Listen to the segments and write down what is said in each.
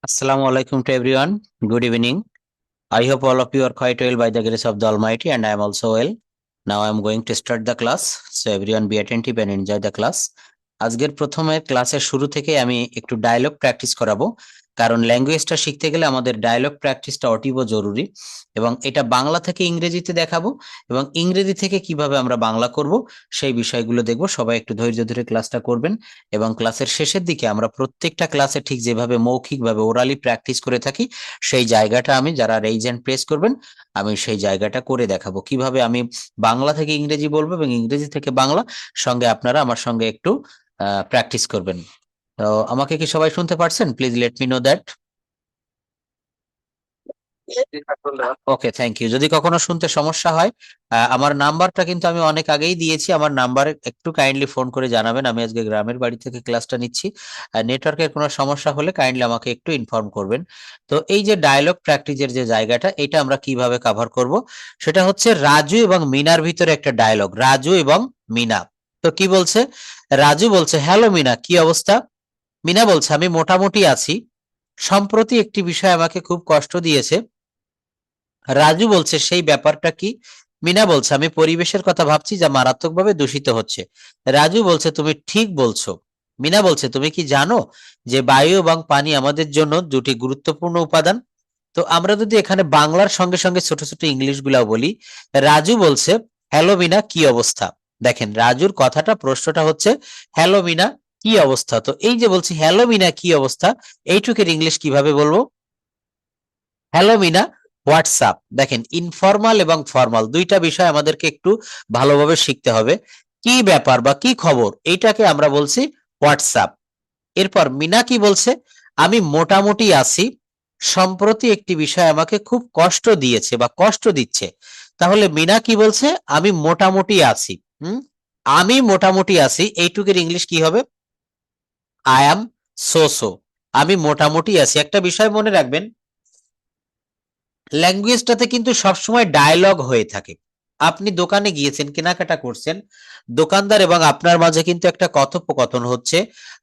Assalamu alaikum to everyone. Good evening. I hope all of you are quite well by the grace of the Almighty, and I am also well. Now I am going to start the class. So everyone be attentive and enjoy the class. আজকের প্রথমে ক্লাসের শুরু থেকে আমি একটু dialogue practice করাবো, কারণ ল্যাঙ্গুয়েজটা শিখতে গেলে আমাদের ডায়লগ প্র্যাকটিসটা অতীব জরুরি। এবং এটা বাংলা থেকে ইংরেজিতে দেখাবো এবং ইংরেজি থেকে কিভাবে আমরা বাংলা করব সেই বিষয়গুলো দেখবো। সবাই একটু ধৈর্য ধরে ক্লাসটা করবেন এবং ক্লাসের শেষের দিকে আমরা প্রত্যেকটা ক্লাসে ঠিক যেভাবে মৌখিকভাবে ওরালি প্র্যাকটিস করে থাকি সেই জায়গাটা আমি যারা রেইজ হ্যান্ড প্রেস করবেন আমি সেই জায়গাটা করে দেখাবো, কিভাবে আমি বাংলা থেকে ইংরেজি বলবো এবং ইংরেজি থেকে বাংলা, সঙ্গে আপনারা আমার সঙ্গে একটু প্র্যাকটিস করবেন। তো আমাকে কি সবাই শুনতে পারছেন? Please let me know that. Okay, thank you. যদি কখনো শুনতে সমস্যা হয়, আমার নাম্বারটা কিন্তু আমি অনেক আগেই দিয়েছি, আমার নাম্বারে একটু কাইন্ডলি ফোন করে জানাবেন। আমি আজকে গ্রামের বাড়ি থেকে ক্লাসটা নিচ্ছি, নেটওয়ার্কের কোনো সমস্যা হলে কাইন্ডলি আমাকে একটু ইনফর্ম করবেন। তো এই যে ডায়লগ প্র্যাকটিসের যে জায়গাটা, এটা আমরা কিভাবে কভার করব, সেটা হচ্ছে রাজু এবং মিনার ভিতরে একটা ডায়লগ, রাজু এবং মিনা। তো কি বলছে? রাজু বলছে, হ্যালো মিনা, কি অবস্থা? মিনা বলছে, আমি মোটামুটি আছি, সম্প্রতি একটি বিষয় আমাকে খুব কষ্ট দিয়েছে। রাজু বলছে, সেই ব্যাপারটা কি? মিনা বলছে, আমি পরিবেশের কথা ভাবছি যা মারাত্মকভাবে দূষিত হচ্ছে। রাজু বলছে, তুমি ঠিক বলছো। মিনা বলছে, তুমি কি জানো যে বায়ু এবং পানি আমাদের জন্য দুটি গুরুত্বপূর্ণ উপাদান? তো আমরা যদি এখানে বাংলার সঙ্গে সঙ্গে ছোট ছোট ইংলিশ গুলাও বলি। রাজু বলছে, হ্যালো মিনা, কি অবস্থা? দেখেন, রাজুর কথাটা, প্রশ্নটা হচ্ছে হ্যালো মিনা, কি অবস্থা? তো এই যে বলছি হ্যালো মিনা, কি অবস্থা, এইটুকের ইংলিশ কিভাবে বলবো? Hello Meena, WhatsApp. দেখেন, ইনফর্মাল এবং ফর্মাল দুইটা বিষয় আমাদেরকে একটু ভালোভাবে শিখতে হবে। কি ব্যাপার বা কি খবর, এইটাকে আমরা বলছি হোয়াটসঅ্যাপ। এরপর মিনা কি বলছে? আমি মোটামুটি আছি, সম্প্রতি একটি বিষয় আমাকে খুব কষ্ট দিয়েছে বা কষ্ট দিচ্ছে। তাহলে মিনা কি বলছে? আমি মোটামুটি আছি। হুম, আমি মোটামুটি আছি, এইটুকের ইংলিশ কি হবে? I am so so. আমি মোটামুটি আছি। একটা বিষয় মনে রাখবেন, ল্যাঙ্গুয়েজটাতে কিন্তু সবসময় ডায়লগ হয়ে থাকে। আপনি দোকানে গিয়েছেন, কেনাকাটা করছেন, দোকানদার এবং আপনার মাঝে কিন্তু একটা কথোপকথন হচ্ছে।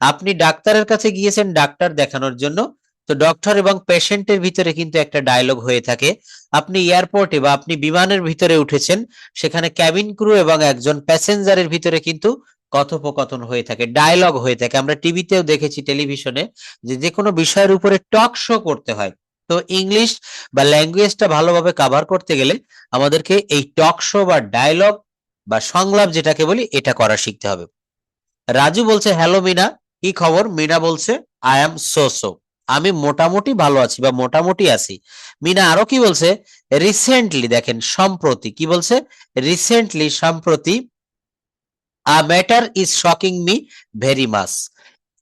আপনি ডাক্তারের কাছে গিয়েছেন ডাক্তার দেখানোর জন্য, তো ডক্টর এবং পেশেন্টের ভিতরে কিন্তু একটা ডায়লগ হয়ে থাকে। আপনি এয়ারপোর্টে বা আপনি বিমানের ভিতরে উঠেছেন, সেখানে ক্যাবিন ক্রু এবং একজন প্যাসেঞ্জারের ভিতরে কিন্তু কথোপকথন হয়ে থাকে, ডায়লগ হয়ে থাকে। আমরা টিভিতেও দেখেছি, টেলিভিশনে, যে যে কোনো বিষয়ের উপরে টক শো করতে হয়। তো ইংলিশ বা ল্যাঙ্গুয়েজটা ভালোভাবে কভার করতে গেলে আমাদেরকে এই টক শো বা ডায়লগ বা সংলাপ যেটাকে বলি, এটা করা শিখতে হবে। রাজু বলছে, হ্যালো মিনা, কি খবর? মিনা বলছে, আই এম সো সো। আমি মোটামুটি ভালো আছি বা মোটামুটি আছি। মিনা আরো কি বলছে? রিসেন্টলি, দেখেন সম্প্রতি, কি বলছে? রিসেন্টলি, সম্প্রতি। A matter is shocking me very much.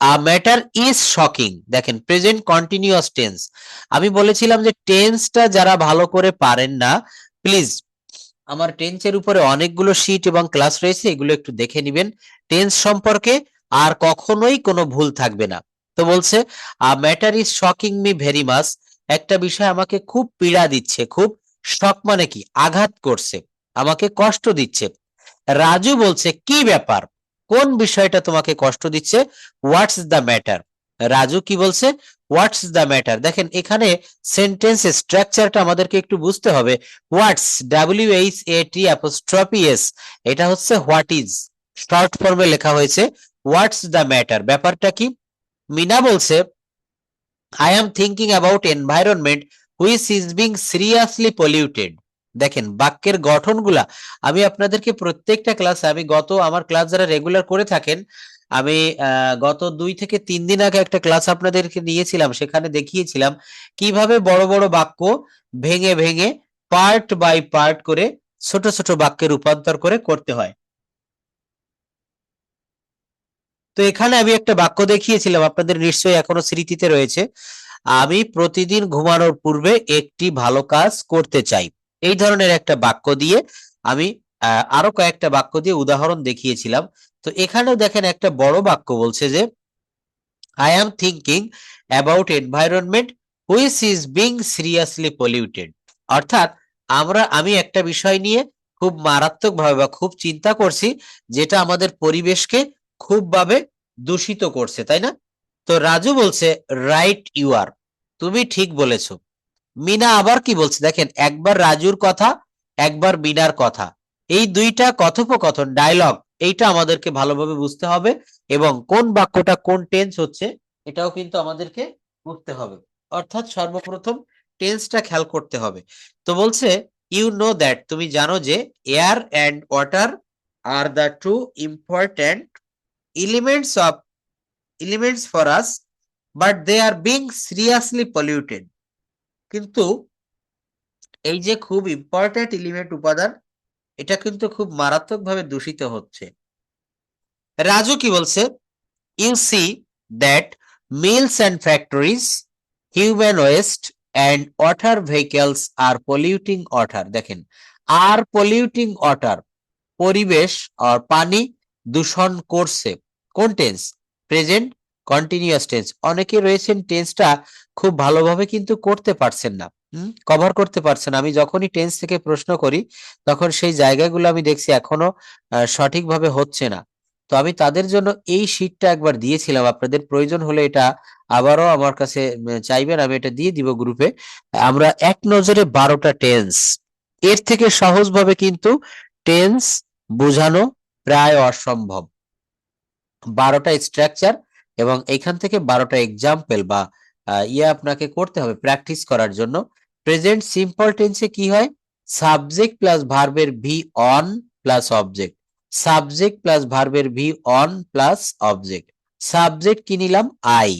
A matter is shocking, দেখেন প্রেজেন্ট কন্টিনিউয়াস টেন্স। আমি বলেছিলাম যে টেন্সটা যারা ভালো করে পারেন না, প্লিজ, আমার টেন্সের উপরে অনেকগুলো শীট এবং ক্লাস রয়েছে, এগুলো একটু দেখে নিবেন টেন্স সম্পর্কে, আর কখনোই কোনো ভুল থাকবে না। তো বলছে, a matter is shocking me very much, একটা বিষয় আমাকে খুব পীড়া দিচ্ছে, খুব, শক মানে কি? আঘাত করছে, আমাকে কষ্ট দিচ্ছে। রাজু বলছে, কি ব্যাপার, কোন বিষয়টা তোমাকে কষ্ট দিচ্ছে? What's the matter. রাজু কি বলছে? What's the matter. দেখেন, এখানে সেন্টেন্সের স্ট্রাকচারটা আমাদেরকে একটু বুঝতে হবে। হোয়াটস, WHAT', এটা হচ্ছে হোয়াট ইজ, শর্ট ফর্মে লেখা হয়েছে। হোয়াটস দ্য ম্যাটার, ব্যাপারটা কি? মিনা বলছে, I am thinking about environment which is being seriously polluted. দেখেন, বাক্যের গঠনগুলা আমি আপনাদেরকে প্রত্যেকটা ক্লাসে, আমি গত, আমার ক্লাস যারা রেগুলার করে থাকেন, আমি গত 2 থেকে 3 দিন আগে একটা ক্লাস আপনাদেরকে নিয়েছিলাম, সেখানে দেখিয়েছিলাম কিভাবে বড় বড় বাক্য ভেঙে ভেঙে পার্ট বাই পার্ট করে ছোট ছোট বাক্যে রূপান্তর করে করতে হয়। তো এখানে আমি একটা বাক্য দেখিয়েছিলাম, আপনাদের নিশ্চয়ই এখনো স্মৃতিতে রয়েছে। আমি প্রতিদিন ঘুমানোর পূর্বে একটি ভালো কাজ করতে চাই। এই ধরনের একটা বাক্য দিয়ে আমি আরো কয়েকটা বাক্য দিয়ে উদাহরণ দেখিয়েছিলাম। তো এখানেও দেখেন একটা বড় বাক্য বলছে যে, I am thinking about environment which is being seriously polluted. অর্থাৎ আমি একটা বিষয় নিয়ে খুব মারাত্মকভাবে বা খুব চিন্তা করছি, যেটা আমাদের পরিবেশকে খুব ভাবে দূষিত করছে, তাই না? তো রাজু বলছে, রাইট ইউ আর। তুমি ঠিক বলেছো। মিনা আবার কি বলছে দেখেন, একবার রাজুর কথা, একবার মিনার কথা, এই দুইটা কথোপকথন ডায়লগ, এইটা আমাদেরকে ভালোভাবে বুঝতে হবে এবং কোন বাক্যটা কোন টেন্স হচ্ছে এটাও কিন্তু আমাদেরকে বুঝতে হবে। অর্থাৎ সর্বপ্রথম টেন্সটা খেয়াল করতে হবে। তো বলছে ইউ নো দ্যাট, তুমি জানো যে air and water are the two important elements of elements for us, but they are being seriously polluted. কিন্তু এই যে খুব ইম্পর্ট্যান্ট এলিমেন্ট উপাদান, এটা কিন্তু খুব মারাত্মকভাবে দূষিত হচ্ছে। রাজু কি বলছে, you see that mills and factories, human waste and water vehicles are polluting water. দেখেন, আর পলিউটিং ওয়াটার, পরিবেশ আর পানি দূষণ করছে। কোন টেন্স? Present continuous tense. অনেকে রয়েছেন টেন্সটা খুব ভালোভাবে কিন্তু করতে পারছেন না, কভার করতে পারছেন। আমি যখনই টেন্স থেকে প্রশ্ন করি তখন সেই জায়গাগুলো আমি দেখছি এখনো সঠিকভাবে হচ্ছে না। তো আমি তাদের জন্য এই শীটটা একবার দিয়েছিলাম, আপনাদের প্রয়োজন হলে এটা আবারও আমার কাছে চাইবেন, আমি এটা দিয়ে দিব গ্রুপে। আমরা এক নজরে 12টা টেন্স, এর থেকে সহজভাবে কিন্তু টেন্স বোঝানো প্রায় অসম্ভব। 12টা স্ট্রাকচার এবং এখান থেকে 12টা এক্সাম্পল বা আপনাকে করতে হবে প্র্যাকটিস করার জন্য। প্রেজেন্ট সিম্পল টেন্সে কি হয়? সাবজেক্ট প্লাস ভার্বের V one plus object, subject plus ভার্বের V one plus object. Subject কি নিলাম? আই।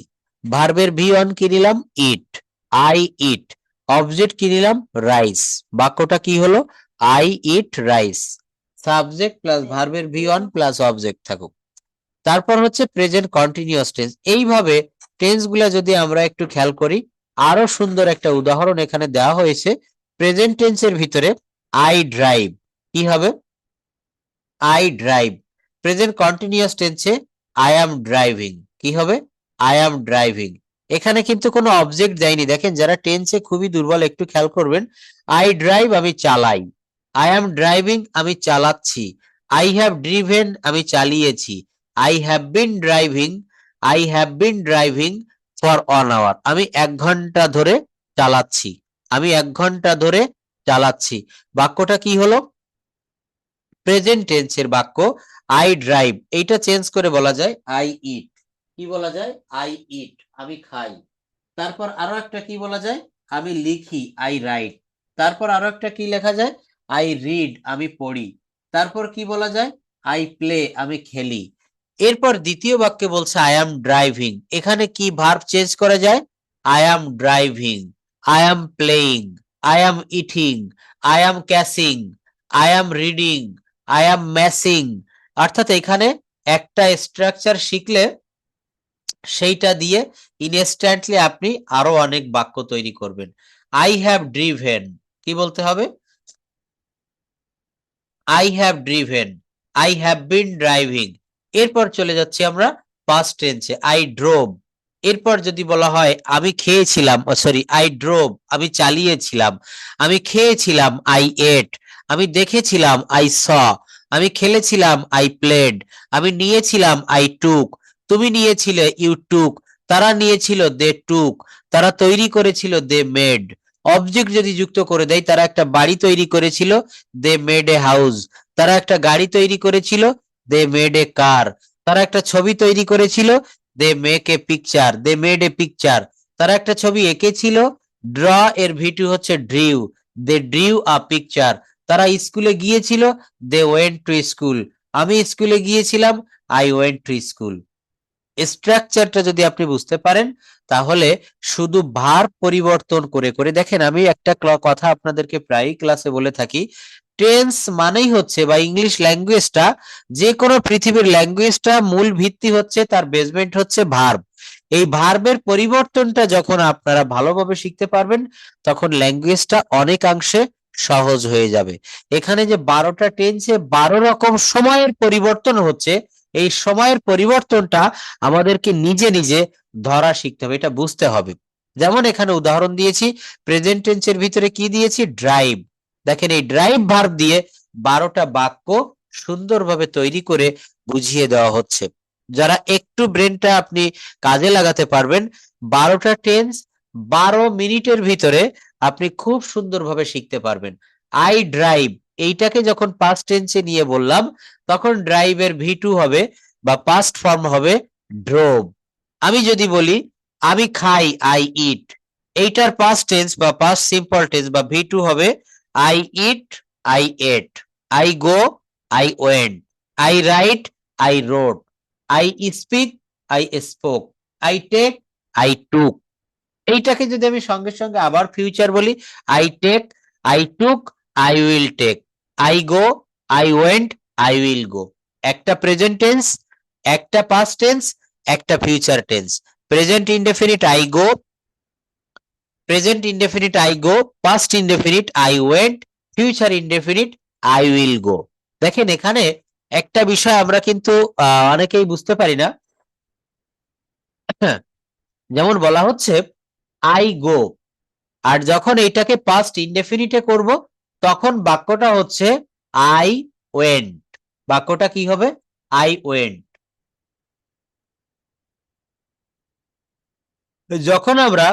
ভার্বের ভি অন কি নিলাম? ইট, আই ইট। অবজেক্ট কি নিলাম? রাইস। বাক্যটা কি হলো? I eat rice. Subject plus ভার্বের ভি অন প্লাস অবজেক্ট থাকুক। তারপর হচ্ছে প্রেজেন্ট কন্টিনিউয়াস টেন্স। এইভাবে টেন্স গুলা যদি আমরা একটু খেয়াল করি, আরো সুন্দর একটা উদাহরণ এখানে দেওয়া হয়েছে। প্রেজেন্ট টেন্সের ভিতরে আই ড্রাইভ কি হবে? I drive. প্রেজেন্ট কন্টিনিউয়াস টেন্সে আই অ্যাম ড্রাইভিং কি হবে? I am driving. এখানে কিন্তু কোনো অবজেক্ট দেয়নি। দেখেন, যারা টেন্সে খুবই দুর্বল একটু খেয়াল করবেন। আই ড্রাইভ আমি চালাই, আই অ্যাম ড্রাইভিং আমি চালাচ্ছি, আই হ্যাভ ড্রিভেন আমি চালিয়েছি, I have been driving, I have been driving for 1 hour, আমি 1 ঘন্টা ধরে চালাচ্ছি, আমি 1 ঘন্টা ধরে চালাচ্ছি। বাক্যটা কি হলো? প্রেজেন্ট টেন্সের বাক্য। আই ড্রাইভ এইটা চেঞ্জ করে বলা যায় আই ইট। কি বলা যায়? আই ইট আমি খাই। তারপর আরো একটা কি বলা যায়? আমি লিখি, আই রাইট। তারপর আরো একটা কি লেখা যায়? আই রিড আমি পড়ি। তারপর কি বলা যায়? আই প্লে আমি খেলি। এরপর দ্বিতীয় বাক্যে বলছে আই অ্যাম ড্রাইভিং, এখানে কি ভার্ব চেঞ্জ করা যায়? I am driving, I am playing, I am eating, I am catching, I am reading, I am messing. অর্থাৎ এখানে একটা স্ট্রাকচার শিখলে সেইটা দিয়ে ইনস্ট্যান্টলি আপনি আরো অনেক বাক্য তৈরি করবেন। আই হ্যাভ ড্রিভেন কি বলতে হবে? I have driven, I have been driving. এরপর চলে যাচ্ছি আমরা পাস্ট টেন্সে, আই ড্রোভ। এরপর যদি বলা হয় আমি খেয়েছিলাম, সরি আই ড্রোভ আমি চালিয়েছিলাম, আমি খেয়েছিলাম আই এট, আমি দেখেছিলাম আই স, আমি খেলেছিলাম আই প্লেড, আমি নিয়েছিলাম আই টুক, তুমি নিয়েছিলে ইউ টুক, তারা নিয়েছিল দে টুক, তারা তৈরি করেছিল দে মেড। অবজেক্ট যদি যুক্ত করে দেয়, তারা একটা বাড়ি তৈরি করেছিল, দে মেড এ হাউস। তারা একটা গাড়ি তৈরি করেছিল, দে মেড এ কার। তারা একটা ছবি তৈরি করেছিল, they make a picture, they made a picture. তারা একটা ছবি এঁকেছিল, ড্র এর ভিটু হচ্ছে drew, they drew a picture. তারা স্কুলে গিয়েছিল, দে ওয়েন্ট টু স্কুল। আমি স্কুলে গিয়েছিলাম, আই ওয়েন্ট টু স্কুল। স্ট্রাকচারটা যদি আপনি বুঝতে পারেন তাহলে শুধু ভার্ব পরিবর্তন করে করে দেখেন। আমি একটা কথা আপনাদেরকে প্রায়ই ক্লাসে বলে থাকি, টেন্স মানেই হচ্ছে বা ইংলিশ ল্যাঙ্গুয়েজটা, যে কোনো পৃথিবীর ল্যাঙ্গুয়েজটা মূল ভিত্তি হচ্ছে, তার বেসমেন্ট হচ্ছে ভার্ব। এই ভার্বের পরিবর্তনটা যখন আপনারা ভালোভাবে শিখতে পারবেন তখন ল্যাঙ্গুয়েজটা অনেকাংশে সহজ হয়ে যাবে। এখানে যে 12টা টেন্সে 12 রকম সময়ের পরিবর্তন হচ্ছে, এই সময়ের পরিবর্তনটা আমাদেরকে নিজে নিজে ধরা শিখতে হবে, এটা বুঝতে হবে। যেমন এখানে উদাহরণ দিয়েছি, প্রেজেন্ট টেন্সের ভিতরে কি দিয়েছি? ড্রাইভ। দেখেন, এই ড্রাইভ ভার্ব দিয়ে 12টা বাক্য সুন্দরভাবে তৈরি করে বুঝিয়ে দেওয়া হচ্ছে। যারা একটু ব্রেনটা আপনি কাজে লাগাতে পারবেন, 12টা টেন্স 12 মিনিটের ভিতরে আপনি খুব সুন্দরভাবে শিখতে পারবেন। আই ড্রাইভ, এইটাকে যখন পাস্ট টেন্সে নিয়ে বললাম, তখন ড্রাইভের ভি টু হবে বা পাস্ট ফর্ম হবে ড্রোভ। আমি যদি বলি আমি খাই, আই ইট, এইটার পাস্ট টেন্স বা পাস্ট সিম্পল টেন্স বা ভি টু হবে I eat, I ate, I go, I went, I write, I rode, I speak, I spoke, I take, I took. এইটাকে যদি আমি সঙ্গে সঙ্গে আবার ফিউচার বলি, I take, I took, I will take, I go, I went, I will go. একটা present tense, একটা past tense, একটা future tense. Present indefinite I go, present indefinite I go, past indefinite I went, future indefinite I will গো। দেখেন এখানে একটা বিষয় আমরা কিন্তু অনেকেই বুঝতে পারি না। যেমন বলা হচ্ছে আই গো, আর যখন এইটাকে পাস্ট ইনডেফিনিটে করব, তখন বাক্যটা হচ্ছে আই ওয়েন্ট। বাক্যটা কি হবে? I went. যখন আমরা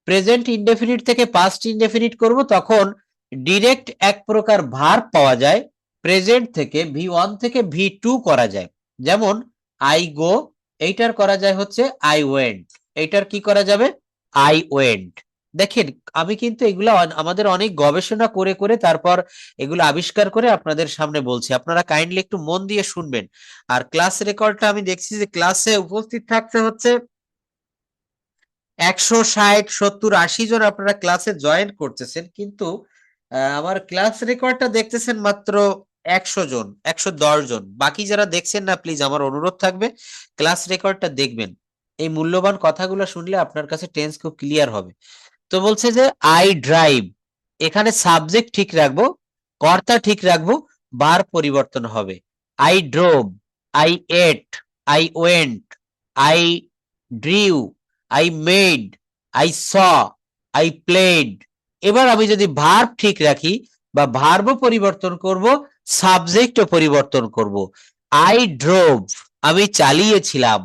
প্রেজেন্ট ইনডেফিনিট থেকে পাস্ট ইনডেফিনিট করব, তখন ডিরেক্ট এক প্রকার ভার্ব পাওয়া যায়। প্রেজেন্ট থেকে ভি ওয়ান থেকে ভি টু করা যায়। যেমন আই গো, এইটার করা যায় হচ্ছে আই ওয়েন্ট, এইটার কি করা যাবে? I went. দেখেন আমি কিন্তু এগুলা আমাদের অনেক গবেষণা করে করে তারপর এগুলো আবিষ্কার করে আপনাদের সামনে বলছি, আপনারা কাইন্ডলি একটু মন দিয়ে শুনবেন। আর ক্লাস রেকর্ডটা আমি দেখছি যে ক্লাসে উপস্থিত থাকতে হচ্ছে 160, 70, 80 জন আপনারা ক্লাসে জয়েন করতেছেন, কিন্তু আমার ক্লাস রেকর্ডটা দেখতেছেন মাত্র 100 জন, 110 জন। বাকি যারা দেখছেন না, প্লিজ আমার অনুরোধ থাকবে ক্লাস রেকর্ডটা দেখবেন। এই মূল্যবান কথাগুলো শুনলে আপনার কাছে টেন্স খুব ক্লিয়ার হবে। তো বলছে যে আই ড্রাইভ, এখানে সাবজেক্ট ঠিক রাখবো, কর্তা ঠিক রাখবো, বার পরিবর্তন হবে। I drove, I ate, I went, I drew, I made, I saw, I played. এবার আমি যদি ভার্ব ঠিক রাখি বা ভার্বও পরিবর্তন করব, সাবজেক্টও পরিবর্তন করব। আই ড্রোভ, আমি চালিয়েছিলাম,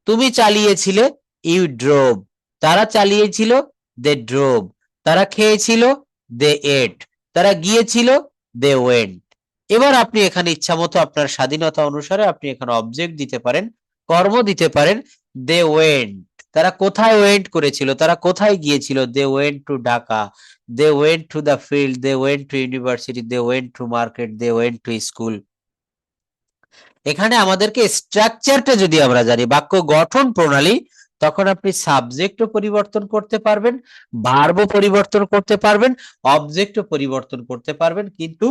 তুমি চালিয়েছিলে, ইউ ড্রোভ, তারা চালিয়েছিল, দে ড্রোভ, তারা খেয়েছিল, দে এট, তারা গিয়েছিল, দে ওয়েন্ট। এবার আপনি এখানে ইচ্ছা মতো আপনার স্বাধীনতা অনুসারে আপনি এখানে অবজেক্ট দিতে পারেন, কর্ম দিতে পারেন। দে ওয়েন্ট, তারা কোথায় ওয়েন্ট করেছিল, তারা কোথায় গিয়েছিল? They went to Dhaka, they went to the field, they went to university, they went to market, they went to school. এখানে আমাদেরকে স্ট্রাকচারটা যদি আমরা জানি, বাক্য গঠন প্রণালী, তখন আপনি সাবজেক্টও পরিবর্তন করতে পারবেন, ভার্বও পরিবর্তন করতে পারবেন, অবজেক্টও পরিবর্তন করতে পারবেন, কিন্তু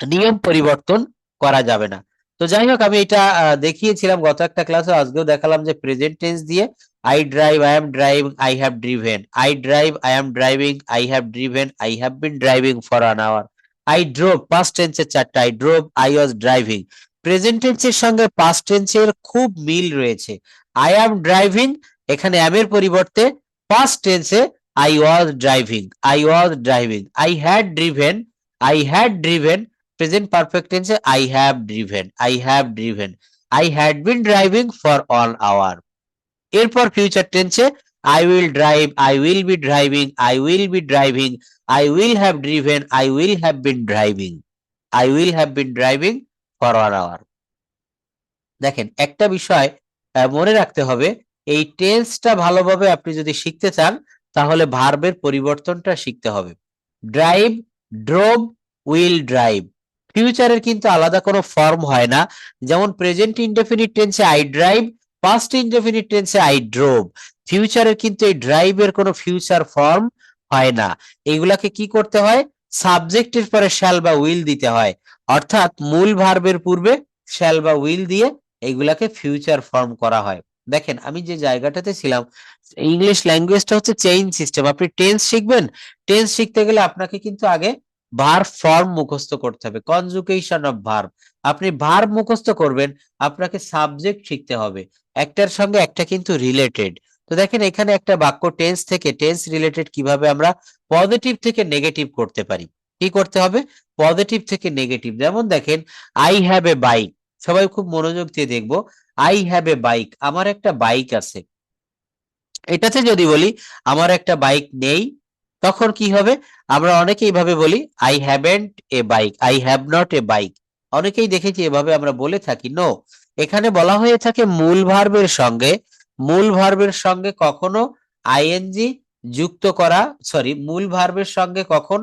নিয়ম পরিবর্তন করা যাবে না। তো যাই হোক, আমি এটা দেখিয়েছিলাম গত একটা ক্লাসে, আজকেও দেখালাম যে প্রেজেন্ট টেন্স দিয়ে I drive, I am driving, I have driven, I drive, I am driving, I have driven, I have been driving for an hour. I drove, past টেন্সের চারটা, I drove, I was driving. Present টেন্সের সঙ্গে past টেন্সের খুব মিল রয়েছে। I am driving, এখানে অ্যাম এর পরিবর্তে পাস্ট টেন্সে I was driving, I was driving. I had driven, I had driven, present perfect টেন্সে I have driven, I have driven. I had been driving for an hour. এরপর future টেন্সে I will drive, I will be driving, I will be driving, I will have driven, I will have been driving, I will have been driving for an hour. দেখেন একটা বিষয় মনে রাখতে হবে, এই টেন্সটা ভালোভাবে আপনি যদি শিখতে চান, তাহলে ভার্বের পরিবর্তনটা শিখতে হবে। Drive, drove, will drive. ফিউচারের কিন্তু আলাদা কোনো ফর্ম হয় না। যেমন প্রেজেন্ট ইনডেফিনিট টেন্সে আই ড্রাইভ, পাস্ট ইনডেফিনিট টেন্সে আই ড্রোভ। ফিউচারের কিন্তু এই ড্রাইভের কোনো ফিউচার ফর্ম হয় না। এগুলাকে কি করতে হয়? সাবজেক্টের পরে শ্যাল বা উইল দিতে হয়, অর্থাৎ মূল ভার্বের পূর্বে শ্যাল বা উইল দিয়ে এগুলাকে ফিউচার ফর্ম করা হয়। দেখেন আমি যে জায়গাটাতে ছিলাম, ইংলিশ ল্যাঙ্গুয়েজটা হচ্ছে চেইন সিস্টেম। আপনি টেন্স শিখবেন, টেন্স শিখতে গেলে আপনাকে কিন্তু আগে ভার্ব ফর্ম মুখস্থ করতে হবে, কনজুগেশন অফ ভার্ব। আপনি ভার্ব মুখস্থ করবেন, আপনাকে সাবজেক্ট শিখতে হবে, একটার সঙ্গে একটা কিন্তু রিলেটেড। তো দেখেন এখানে একটা বাক্য টেন্স থেকে টেন্স রিলেটেড কিভাবে আমরা পজিটিভ থেকে নেগেটিভ করতে পারি। কি করতে হবে? পজিটিভ থেকে নেগেটিভ। যেমন দেখেন আই হ্যাভ এ বাইক, সবাই খুব মনোযোগ দিয়ে দেখবো। আই হ্যাভ এ বাইক, আমার একটা বাইক আছে। এটাতে যদি বলি আমার একটা বাইক নেই, তখন কি হবে? আমরা অনেকেই এইভাবে বলি I haven't A bike, I have not a bike. অনেকেই দেখেছি এভাবে আমরা বলে থাকি। নো, এখানে বলা হয়ে থাকে মূল ভার্বের সঙ্গে কখনো আইএনজি যুক্ত করা, সরি, মূল ভার্বের সঙ্গে কখন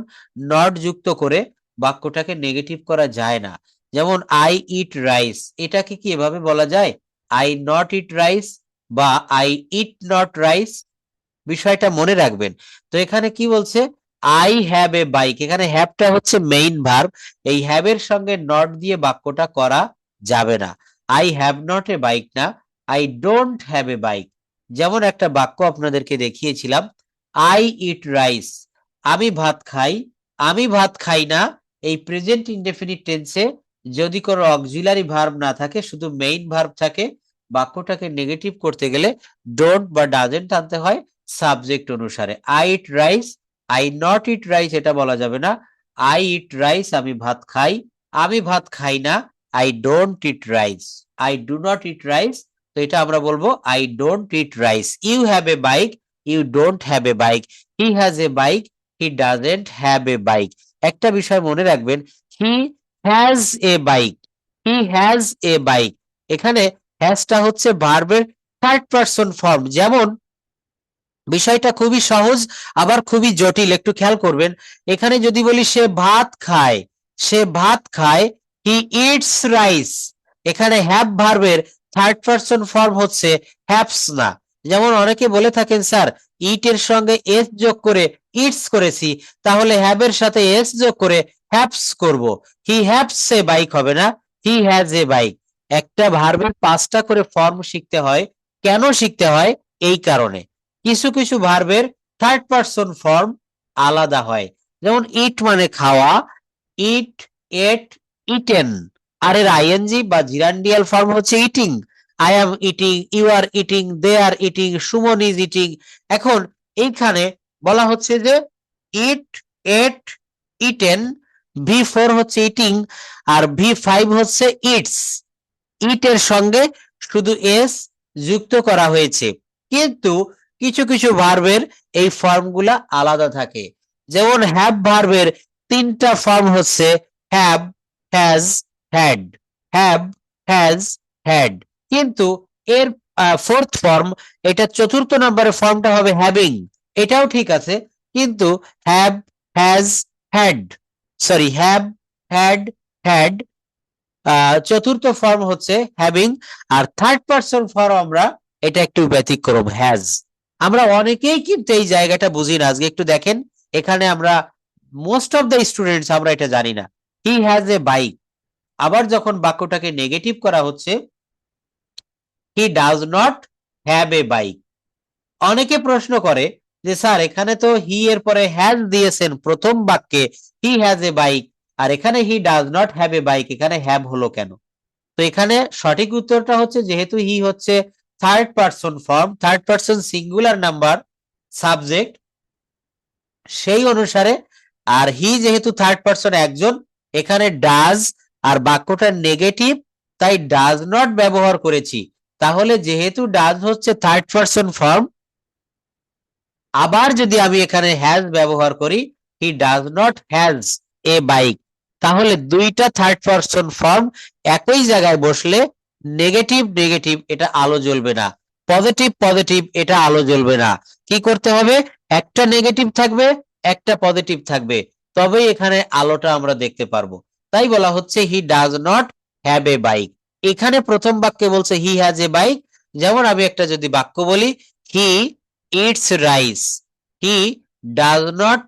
নট যুক্ত করে বাক্যটাকে নেগেটিভ করা যায় না। যেমন আই ইট রাইস, এটাকে কি এভাবে বলা যায়? আই নট ইট রাইস বা আই ইট নট রাইস। বিষয়টা মনে রাখবেন। তো এখানে কি বলছে? আই হ্যাভ এ বাইক, এখানে হ্যাভটা হচ্ছে মেইন ভার্ব, এই হ্যাভের সঙ্গে নট দিয়ে বাক্যটা করা যাবে না। I have not a bike না, I don't have a bike. যেমন একটা বাক্য আপনাদেরকে দেখিয়েছিলাম, আই ইট রাইস, আমি ভাত খাই। আমি ভাত খাই না, এই প্রেজেন্ট ইনডেফিনিট টেন্সে যদি কোনো অক্সিলারি ভার্ব না থাকে, শুধু মেইন ভার্ব থাকে, বাক্যটাকে নেগেটিভ করতে গেলে ডোন্ট বা ডাজেন্ট আনতে হয় সাবজেক্ট অনুসারে। I eat rice, I not eat rice এটা বলা যাবে না। আই ইট রাইস, আমি ভাত খাই। আমি ভাত খাই না, I don't eat rice. I do not eat rice, তো এটা আমরা বলবো I don't eat rice. You have a bike, you don't have a bike. He has a bike, he doesn't have a bike. একটা বিষয় মনে রাখবেন, he has a bike, he has a bike, এখানে হ্যাজটা হচ্ছে ভার্বের থার্ড পারসন ফর্ম। যেমন বিষয়টা খুবই সহজ আবার খুবই জটিল, একটু খেয়াল করবেন। এখানে যদি বলি সে ভাত খায়, সে ভাত খায়, হি ইটস রাইস, এখানে হ্যাভ ভার্বের থার্ড পারসন ফর্ম হচ্ছে হ্যাভস না। যেমন অনেকে বলে থাকেন স্যার ইট এর সঙ্গে এস যোগ করে ইটস করেছি, তাহলে হ্যাভ এর সাথে এস যোগ করে হ্যাভস করব। হি হ্যাভস এ বাইক হবে না, হি হ্যাজ এ বাইক। একটা ভার্বের 5টা করে ফর্ম শিখতে হয়। কেন শিখতে হয়? এই কারণে কিছু কিছু ভার্বের থার্ড পারসন ফর্ম আলাদা হয়। যেমন ইট মানে খাওয়া, ইট, এট, ইটেন। আর এর আইএনজি বা জিরান্ডিয়াল ফর্ম হচ্ছে eating. I am eating, you are eating, they are eating, Suman is eating. এখন এইখানে বলা হচ্ছে যে ইট, এট, ইটেন, V4 হচ্ছে ইটিং আর V5 হচ্ছে ইটস। ইট এর সঙ্গে শুধু এস যুক্ত করা হয়েছে, কিন্তু কিছু কিছু ভার্বের এই ফর্মগুলা আলাদা থাকে। যেমন হ্যাভ ভার্বের 3টা ফর্ম হচ্ছে have, has, had. Have, has, had. কিন্তু এর 4th ফর্ম, এটা 4th নম্বরের ফর্মটা হবে হ্যাভিং। এটাও ঠিক আছে, কিন্তু have, has, had, sorry, have, had, had, 4th form হচ্ছে হ্যাভিং। আর থার্ড পারসন ফর্ম আমরা, এটা একটু ব্যতিক্রম, হ্যাজ। আমরা অনেকেই কিন্তু এই জায়গাটা বুঝি না। আজকে একটু দেখেন, এখানে আমরা মোস্ট অফ দ্য স্টুডেন্টস আমরা এটা জানি না। হি হ্যাজ এ বাইক, আবার যখন বাক্যটাকে নেগেটিভ করা হচ্ছে, he does not have a bike. অনেকে প্রশ্ন করে যে স্যার এখানে তো হি এর পরে হ্যাজ দিয়েছেন প্রথম বাক্যে, হি হ্যাজ এ বাইক, আর এখানে he does not have a bike, এখানে হ্যাভ হলো কেন? তো এখানে সঠিক উত্তরটা হচ্ছে যেহেতু হি হচ্ছে third person form, third person singular number subject, সেই অনুসারে, আর হি যেহেতু থার্ড পারসন একজন, এখানে ডাজ আর বাক্যটা নেগেটিভ, তাই ডাজ নট ব্যবহার করেছি। তাহলে যেহেতু ডাজ হচ্ছে থার্ড পারসন ফর্ম, আবার যদি আমি এখানে হ্যাজ ব্যবহার করি, he does not has a bike, তাহলে দুইটা থার্ড পারসন ফর্ম একই জায়গায় বসলে নেগেটিভ নেগেটিভ এটা আলো জ্বলবে না, পজিটিভ পজিটিভ এটা আলো জ্বলবে না। কি করতে হবে? একটা নেগেটিভ থাকবে, একটা পজিটিভ থাকবে, তবেই এখানে আলোটা আমরা দেখতে পারবো। তাই বলা হচ্ছে he does not have a bike. এখানে প্রথম বাক্যে বলছে হি হ্যাজ এ বাইক। যেমন আমি একটা যদি বাক্য বলি, he eats rice, he does not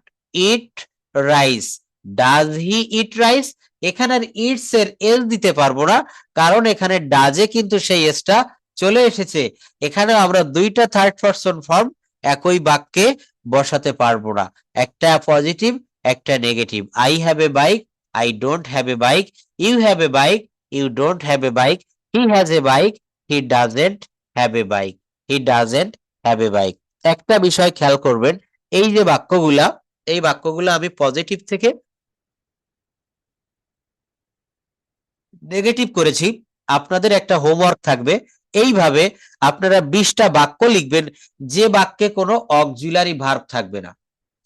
eat rice, does he eat rice? এখানে আর ইটস এর এস দিতে পারবো না, কারণ এখানে ডাজে কিন্তু সেই এসটা চলে এসেছে। এখানে আমরা দুইটা থার্ড পারসন ফর্ম একই বাক্যে বসাতে পারবো না, একটা পজিটিভ একটা negative. I have a bike, I don't have a bike. You have a bike, you don't have a bike. He has a bike, he doesn't have a bike, he doesn't have a bike. একটা বিষয় খেয়াল করবেন, এই যে বাক্যগুলা, এই বাক্যগুলা আমি positive থেকে negative করেছি। আপনাদের একটা হোমওয়ার্ক থাকবে, এইভাবে আপনারা 20টা বাক্য লিখবেন যে বাক্যে কোনো অক্সিলারি ভার্ব থাকবে না।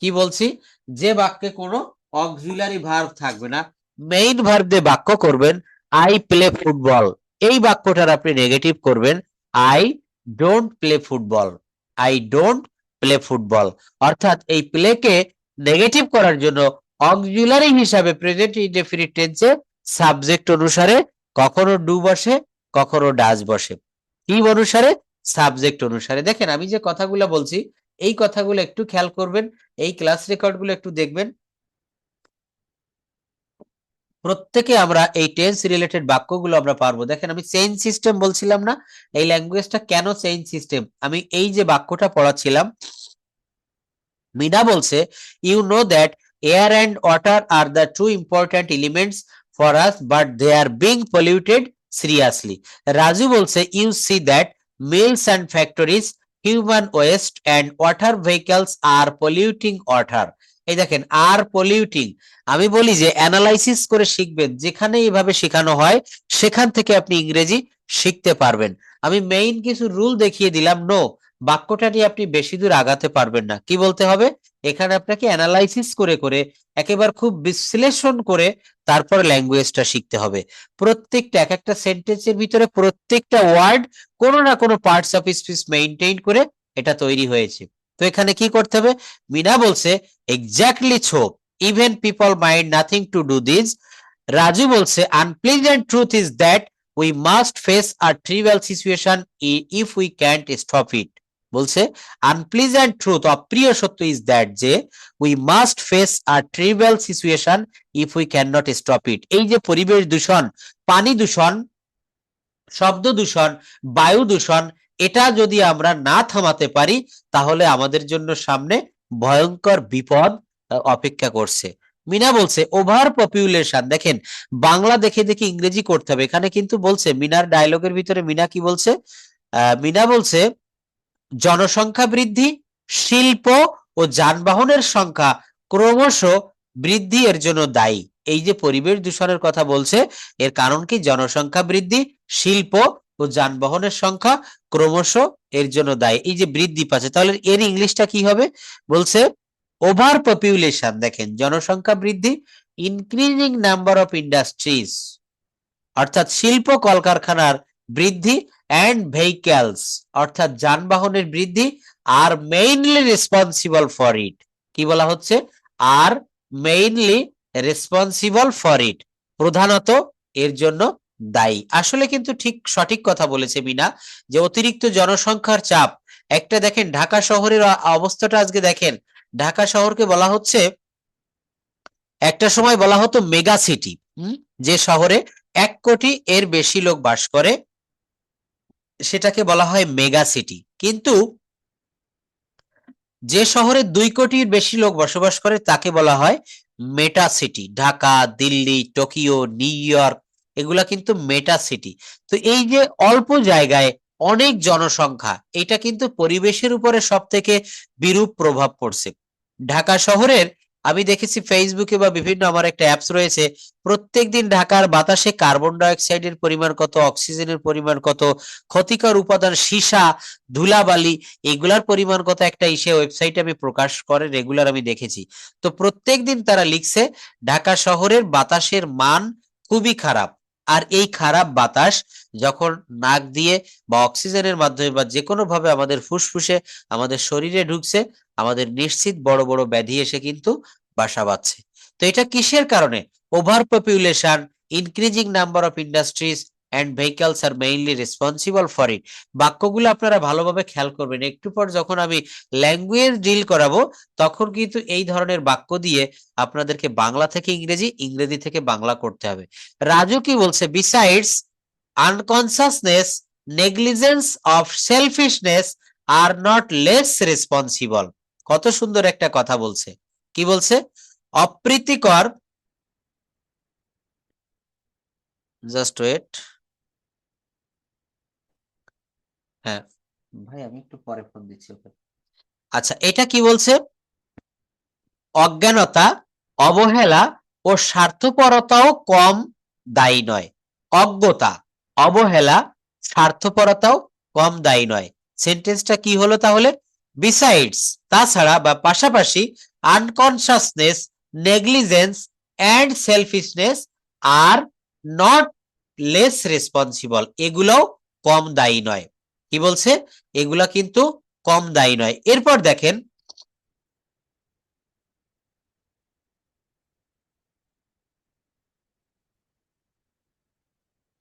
কি বলছি? যে বাক্যে কোনো অক্সিলারি ভার্ব থাকবে না, মেইন ভার্ব দিয়ে বাক্য করবেন। আই প্লে ফুটবল, এই বাক্যটার আপনি নেগেটিভ করবেন I don't play football. I don't play football, অর্থাৎ এই প্লেকে নেগেটিভ করার জন্য অক্সিলারি হিসাবে প্রেজেন্ট ইনডেফিনিট টেন্সে সাবজেক্ট অনুসারে কখনো ডু বসে, কখনো ডাজ বসে। কি অনুসারে? সাবজেক্ট অনুসারে। দেখেন আমি যে কথাগুলো বলছি এই কথাগুলো একটু খেয়াল করবেন, এই ক্লাস রেকর্ডগুলো একটু দেখবেন। প্রত্যেকে আমরা এই টেন্স রিলেটেড বাক্যগুলো আমরা পারবো। দেখেন আমি চেইন সিস্টেম বলছিলাম না, এই ল্যাঙ্গুয়েজটা কেন চেইন সিস্টেম? আমি এই যে বাক্যটা পড়াচ্ছিলাম, মিনা বলছে you know that air and water are the two important elements for us but they are being polluted seriously. Raju বলছে you see that mills and factories, human waste and water vehicles are polluting water. এই দেখেন are polluting, আমি বলি যে analysis করে শিখবেন, যেখানে এইভাবে শেখানো হয় সেখান থেকে আপনি ইংরেজি শিখতে পারবেন। আমি মেইন কিছু রুল দেখিয়ে দিলাম। নো, বাক্যটা নিয়ে আপনি বেশি দূর আগাতে পারবেন না। কি বলতে হবে? এখানে আপনাকে অ্যানালাইসিস করে করে একেবারে খুব বিশ্লেষণ করে তারপর ল্যাঙ্গুয়েজটা শিখতে হবে। প্রত্যেকটা এক একটা সেন্টেন্সের ভিতরে প্রত্যেকটা ওয়ার্ড কোনো না কোনো পার্টস অফ স্পিচ মেইনটেইন করে এটা তৈরি হয়েছে। তো এখানে কি করতে হবে? মিনা বলছে exactly so, even people mind nothing to do this. Raju বলছে unpleasant truth is that we must face a trivial situation if we can't stop it. বলছে আনপ্লেজেন্ট ট্রুথ, অপ্রিয় সত্য, ইজ দ্যাট যে we must face a trivial situation if we can not stop it. এই যে পরিবেশ দূষণ, পানি দূষণ, শব্দ দূষণ, বায়ু দূষণ, এটা যদি আমরা না থামাতে পারি তাহলে আমাদের জন্য সামনে ভয়ঙ্কর বিপদ অপেক্ষা করছে। মিনা বলছে ওভার পপুলেশন, দেখেন বাংলা দেখে দেখে ইংরেজি করতে হবে। এখানে কিন্তু বলছে মিনার ডায়লগের ভিতরে মিনা কি বলছে? মিনা বলছে জনসংখ্যা বৃদ্ধি, শিল্প ও যানবাহনের সংখ্যা ক্রমশ বৃদ্ধি এর জন্য দায়ী। এই যে পরিবেশ দূষণের কথা বলছে, এর কারণ কি? জনসংখ্যা বৃদ্ধি, শিল্প ও যানবাহনের সংখ্যা ক্রমশ এর জন্য দায়ী। এই যে বৃদ্ধি পাচ্ছে, তাহলে এর ইংলিশটা কি হবে? বলছে ওভার পপুলেশন, দেখেন জনসংখ্যা বৃদ্ধি, ইনক্রিজিং নাম্বার অফ ইন্ডাস্ট্রিজ, অর্থাৎ শিল্প কলকারখানার বৃদ্ধি, অ্যান্ড ভেহিক্যালস, অর্থাৎ যানবাহনের বৃদ্ধি, আর মেইনলি রেসপন্সিবল ফর ইট। কি বলা হচ্ছে? আর মেইনলি রেসপন্সিবল ফর ইট, প্রধানত এর জন্য দায়ী। আসলে কিন্তু ঠিক সঠিক কথা বলেছে মিনা, যে অতিরিক্ত জনসংখ্যার চাপ। একটা দেখেন ঢাকা শহরের অবস্থাটা আজকে দেখেন, ঢাকা শহরকে বলা হচ্ছে, একটা সময় বলা হতো মেগা সিটি। যে শহরে 1 কোটি এর বেশি লোক বাস করে সেটাকে বলা হয় মেগা সিটি। কিন্তু যে শহরে 2 কোটির বেশি লোক বসবাস করে তাকে বলা হয় meta city. Dhaka, Delhi, Tokyo, New York, এগুলা কিন্তু মেটা সিটি। তো এই যে অল্প জায়গায় অনেক জনসংখ্যা, এটা কিন্তু পরিবেশের উপরে সব থেকে বিরূপ প্রভাব পড়ছে। ঢাকা শহরের আমি দেখেছি ফেসবুকে বা বিভিন্ন আমার একটা অ্যাপস রয়েছে, প্রত্যেকদিন ঢাকার বাতাসে কার্বন ডাই অক্সাইডের পরিমাণ কত, অক্সিজেনের পরিমাণ কত, ক্ষতিকর উপাদান সীসা, ধুলাবালি, এগুলার পরিমাণ কত, একটা ইসে ওয়েবসাইটে আমি প্রকাশ করে রেগুলার আমি দেখেছি। তো প্রত্যেকদিন তারা লিখছে ঢাকা শহরের বাতাসের মান খুবই খারাপ। আর এই খারাপ বাতাস যখন নাক দিয়ে বা অক্সিজেনের মাধ্যমে বা যে কোনো ভাবে আমাদের ফুসফুসে, আমাদের শরীরে ঢুকছে, আমাদের নিশ্চিত বড় বড় ব্যাধি এসে কিন্তু বাসা বাঁধছে। তো এটা কিসের কারণে? Over population, increasing number of industries and vehicles are mainly responsible for it. বাক্যগুলো আপনারা ভালোভাবে খেয়াল করবেন। একটু পর যখন আমি ল্যাঙ্গুয়েজ ডিল করাবো তখন কিন্তু এই ধরনের বাক্য দিয়ে আপনাদেরকে বাংলা থেকে ইংরেজি, ইংরেজি থেকে বাংলা করতে হবে। রাজু কি বলছে? Besides unconsciousness, negligence of selfishness are not less responsible. কত সুন্দর একটা কথা বলছে। কি বলছে? অপ্রীতিকর, জাস্ট ওয়েট, হ্যাঁ ভাই আমি একটু পরে ফোন দিচ্ছি ওকে। আচ্ছা, এটা কি বলছে? অজ্ঞানতা, অবহেলা ও স্বার্থপরতাও কম দায়ী নয়। অজ্ঞতা, অবহেলা, স্বার্থপরতাও কম দায়ী নয়। সেন্টেন্সটা কি হলো তাহলে? বিসাইডস, তাছাড়া বা পাশাপাশি, unconsciousness, negligence and selfishness are not less responsible, এগুলোও কম দায়ী নয়। কি বলছে? এগুলা কিন্তু কম দায়ী নয়। এরপর দেখেন,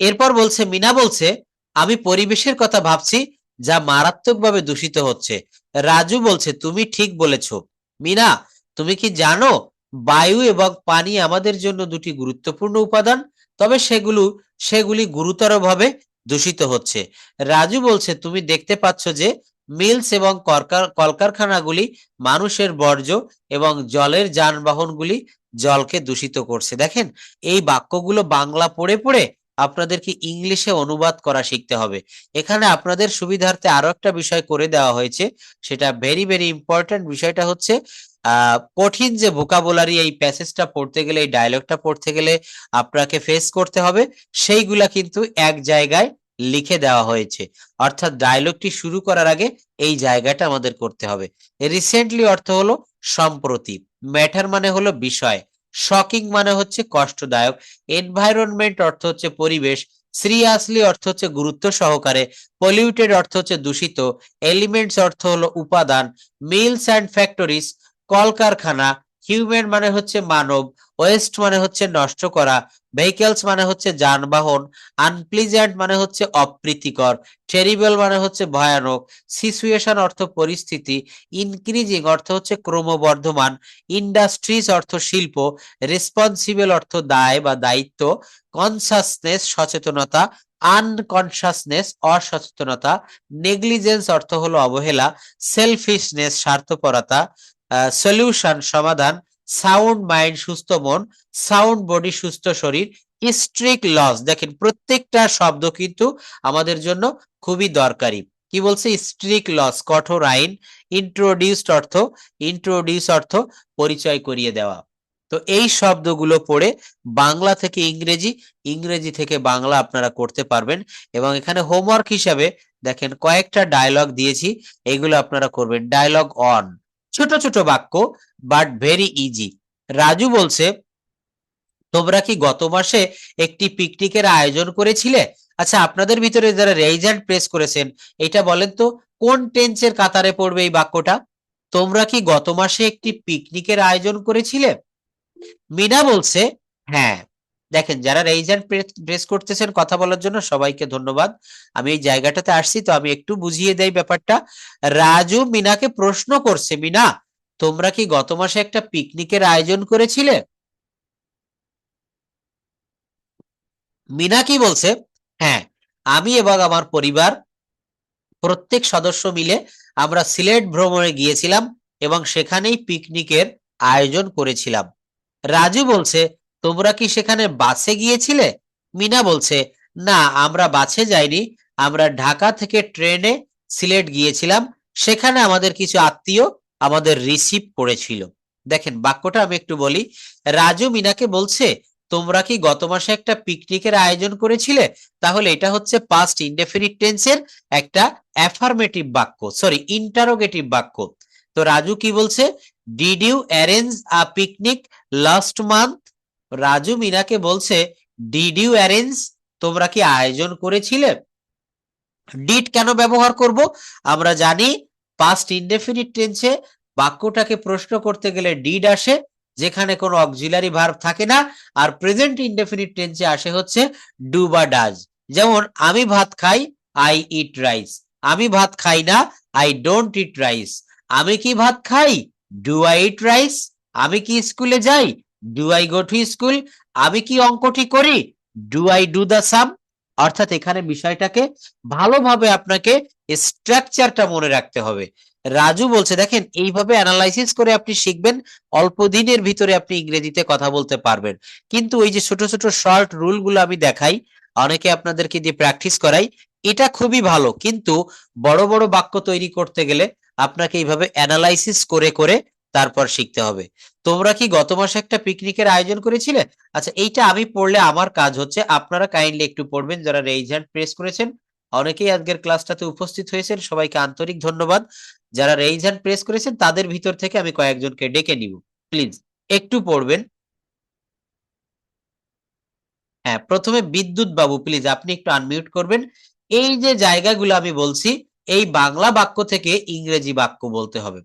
এরপর বলছে, মিনা বলছে, আমি পরিবেশের কথা ভাবছি যা মারাত্মকভাবে দূষিত হচ্ছে। রাজু বলছে, তুমি ঠিক বলেছ। মিনা, তুমি কি জানো বায়ু এবং পানি আমাদের জন্য দুটি গুরুত্বপূর্ণ উপাদান, তবে সেগুলি গুরুতরভাবে দূষিত হচ্ছে। রাজু বলছে, তুমি দেখতে পাচ্ছ যে মিলস এবং কলকারখানাগুলি মানুষের বর্জ্য এবং জলের যানবাহনগুলি জলকে দূষিত করছে। দেখেন, এই বাক্যগুলো বাংলা পড়ে পড়ে আপনাদেরকে ইংলিশে অনুবাদ করা শিখতে হবে। এখানে আপনাদের সুবিধার্থে আরো একটা বিষয় করে দেওয়া হয়েছে, সেটা ভেরি ভেরি ইম্পর্টেন্ট। বিষয়টা হচ্ছে কঠিন যে ভোকাবুলারি এই প্যাসেজটা পড়তে গেলে, এই ডায়লগটা পড়তে গেলে আপনাকে ফেস করতে হবে, সেইগুলা কিন্তু এক জায়গায় লিখে দেওয়া হয়েছে। অর্থাৎ ডায়লগটি শুরু করার আগে এই জায়গাটা আমাদের করতে হবে। রিসেন্টলি অর্থ হলো সম্প্রতি, ম্যাটার মানে হলো বিষয়, শকিং মানে হচ্ছে কষ্টদায়ক, এনভায়রনমেন্ট অর্থ হচ্ছে পরিবেশ, সিরিয়াসলি অর্থ হচ্ছে গুরুত্ব সহকারে, পলিউটেড অর্থ হচ্ছে দূষিত, এলিমেন্টস অর্থ হলো উপাদান, মিলস অ্যান্ড ফ্যাক্টরিজ কলকারখানা, হিউম্যান মানে হচ্ছে মানব, ওয়েস্ট মানে হচ্ছে নষ্ট করা, ভেহিকেলস মানে হচ্ছে যানবাহন, আনপ্লিজেন্ট মানে হচ্ছে অপ্রীতিকর, টেরিবল মানে হচ্ছে ভয়ানক, সিচুয়েশন অর্থ পরিস্থিতি, ইনক্রিজিং অর্থ হচ্ছে ক্রমবর্ধমান, ইন্ডাস্ট্রিজ অর্থ শিল্প, রেসপন্সিবল অর্থ দায় বা দায়িত্ব, কনসাসনেস সচেতনতা, আনকনসাসনেস অসচেতনতা, নেগলিজেন্স অর্থ হলো অবহেলা, সেলফিশনেস স্বার্থপরতা, সলিউশন সমাধান, সাউন্ড মাইন্ড সুস্থ মন, সাউন্ড বডি সুস্থ শরীর, স্ট্রিক্ট লস। দেখেন, প্রত্যেকটা শব্দ কিন্তু আমাদের জন্য খুবই দরকারি। কি বলছে? স্ট্রিক্ট লস কঠোর আইন, ইন্ট্রোডিউস অর্থ পরিচয় করিয়ে দেওয়া। তো এই শব্দগুলো পড়ে বাংলা থেকে ইংরেজি, ইংরেজি থেকে বাংলা আপনারা করতে পারবেন। এবং এখানে হোমওয়ার্ক হিসাবে দেখেন কয়েকটা ডায়লগ দিয়েছি, এগুলো আপনারা করবেন। ডায়লগ অন, ছোট ছোট বাক্য বাট ভেরি ইজি। রাজু বলছে, তোমরা কি গত মাসে একটি পিকনিকের আয়োজন করেছিলে? আচ্ছা, আপনাদের ভিতরে যারা রেইজ হ্যান্ড প্রেস করেছেন, এটা বলেন তো কোন টেন্সের কাতারে পড়বে এই বাক্যটা? তোমরা কি গত মাসে একটি পিকনিকের আয়োজন করেছিলে? মিনা বলছে, হ্যাঁ। দেখেন, যারা রেইজ হ্যান্ড প্রেস করতেছেন কথা বলার জন্য, সবাইকে ধন্যবাদ। আমি এই জায়গাটাতে আসছি, তো আমি একটু বুঝিয়ে দেই ব্যাপারটা। রাজু মিনাকে প্রশ্ন করছে, মিনা, তোমরা কি গত মাসে একটা পিকনিকের আয়োজন করেছিলে? মিনা কি বলছে? হ্যাঁ, আমি এবং আমার পরিবার প্রত্যেক সদস্য মিলে আমরা সিলেট ভ্রমণে গিয়েছিলাম এবং সেখানেই পিকনিকের আয়োজন করেছিলাম। রাজু বলছে, তোমরা কি সেখানে বাসে গিয়েছিলে? মিনা বলছে, না, আমরা বাসে যাইনি, আমরা ঢাকা থেকে ট্রেনে সিলেট গিয়েছিলাম, সেখানে আমাদের কিছু আত্মীয় আমাদের রিসিভ করেছিল। দেখেন, বাক্যটা আমি একটু বলি। রাজু মিনাকে বলছে, তোমরা কি গত মাসে একটা পিকনিকের আয়োজন করেছিলে? তাহলে এটা হচ্ছে পাস্ট ইনডেফিনিট টেন্সের একটা অ্যাফার্মেটিভ বাক্য, সরি ইন্টারোগেটিভ বাক্য। তো রাজু কি বলছে? Did you arrange a picnic last month? Raju মিনাকে বলছে, ডিড ইউ অ্যারেঞ্জ, তোমরা কি আয়োজন করেছিলে? ডিড কেন ব্যবহার করব? আমরা জানি পাস্ট ইনডেফিনিট টেন্সে বাক্যটাকে প্রশ্ন করতে গেলে ডিড আসে, যেখানে কোনো অক্সিলারি ভার্ব থাকে না। আর প্রেজেন্ট ইনডেফিনিট টেন্সে আসে হচ্ছে ডু বা ডাজ। যেমন, আমি ভাত খাই, আই ইট রাইস। আমি ভাত খাই না, আই ডোন্ট ইট রাইস। আমি কি ভাত খাই? Do I eat rice. আমি কি স্কুলে যাই? Do I go to school. আমি কি অঙ্কটি করি? ডু আই ডু দ্য সাম। অর্থাৎ এখানে বিষয়টাকে ভালোভাবে আপনাকে স্ট্রাকচারটা মনে রাখতে হবে। রাজু বলছে, দেখেন, এইভাবে অ্যানালাইসিস করে আপনি শিখবেন, অল্প দিনের ভিতরে আপনি ইংরেজিতে কথা বলতে পারবেন। কিন্তু ওই যে ছোট ছোট শর্ট রুল গুলো আমি দেখাই, অনেকে আপনাদেরকে দিয়ে প্র্যাকটিস করাই, এটা খুবই ভালো, কিন্তু বড় বড় বাক্য তৈরি করতে গেলে আপনাকে এইভাবে অ্যানালাইসিস করে করে তারপর শিখতে হবে। তোমরা কি গত মাসে একটা পিকনিকের আয়োজন করেছিলে? আচ্ছা, এইটা আমি পড়লে আমার কাজ হচ্ছে, আপনারা কাইন্ডলি একটু পড়বেন যারা রেইজ হ্যান্ড প্রেস করেছেন, অনেকেই আজকের ক্লাসটাতে উপস্থিত হয়েছেন, সবাইকে আন্তরিক ধন্যবাদ। যারা রেইজ হ্যান্ড প্রেস করেছেন তাদের ভিতর থেকে আমি কয়েকজনকে ডেকে নিব, প্লিজ একটু পড়বেন। হ্যাঁ, প্রথমে বিদ্যুৎ বাবু, প্লিজ আপনি একটু আনমিউট করবেন। এই যে জায়গাগুলো আমি বলছি, এই বাংলা বাক্য থেকে ইংরেজি বাক্য বলতে হবে।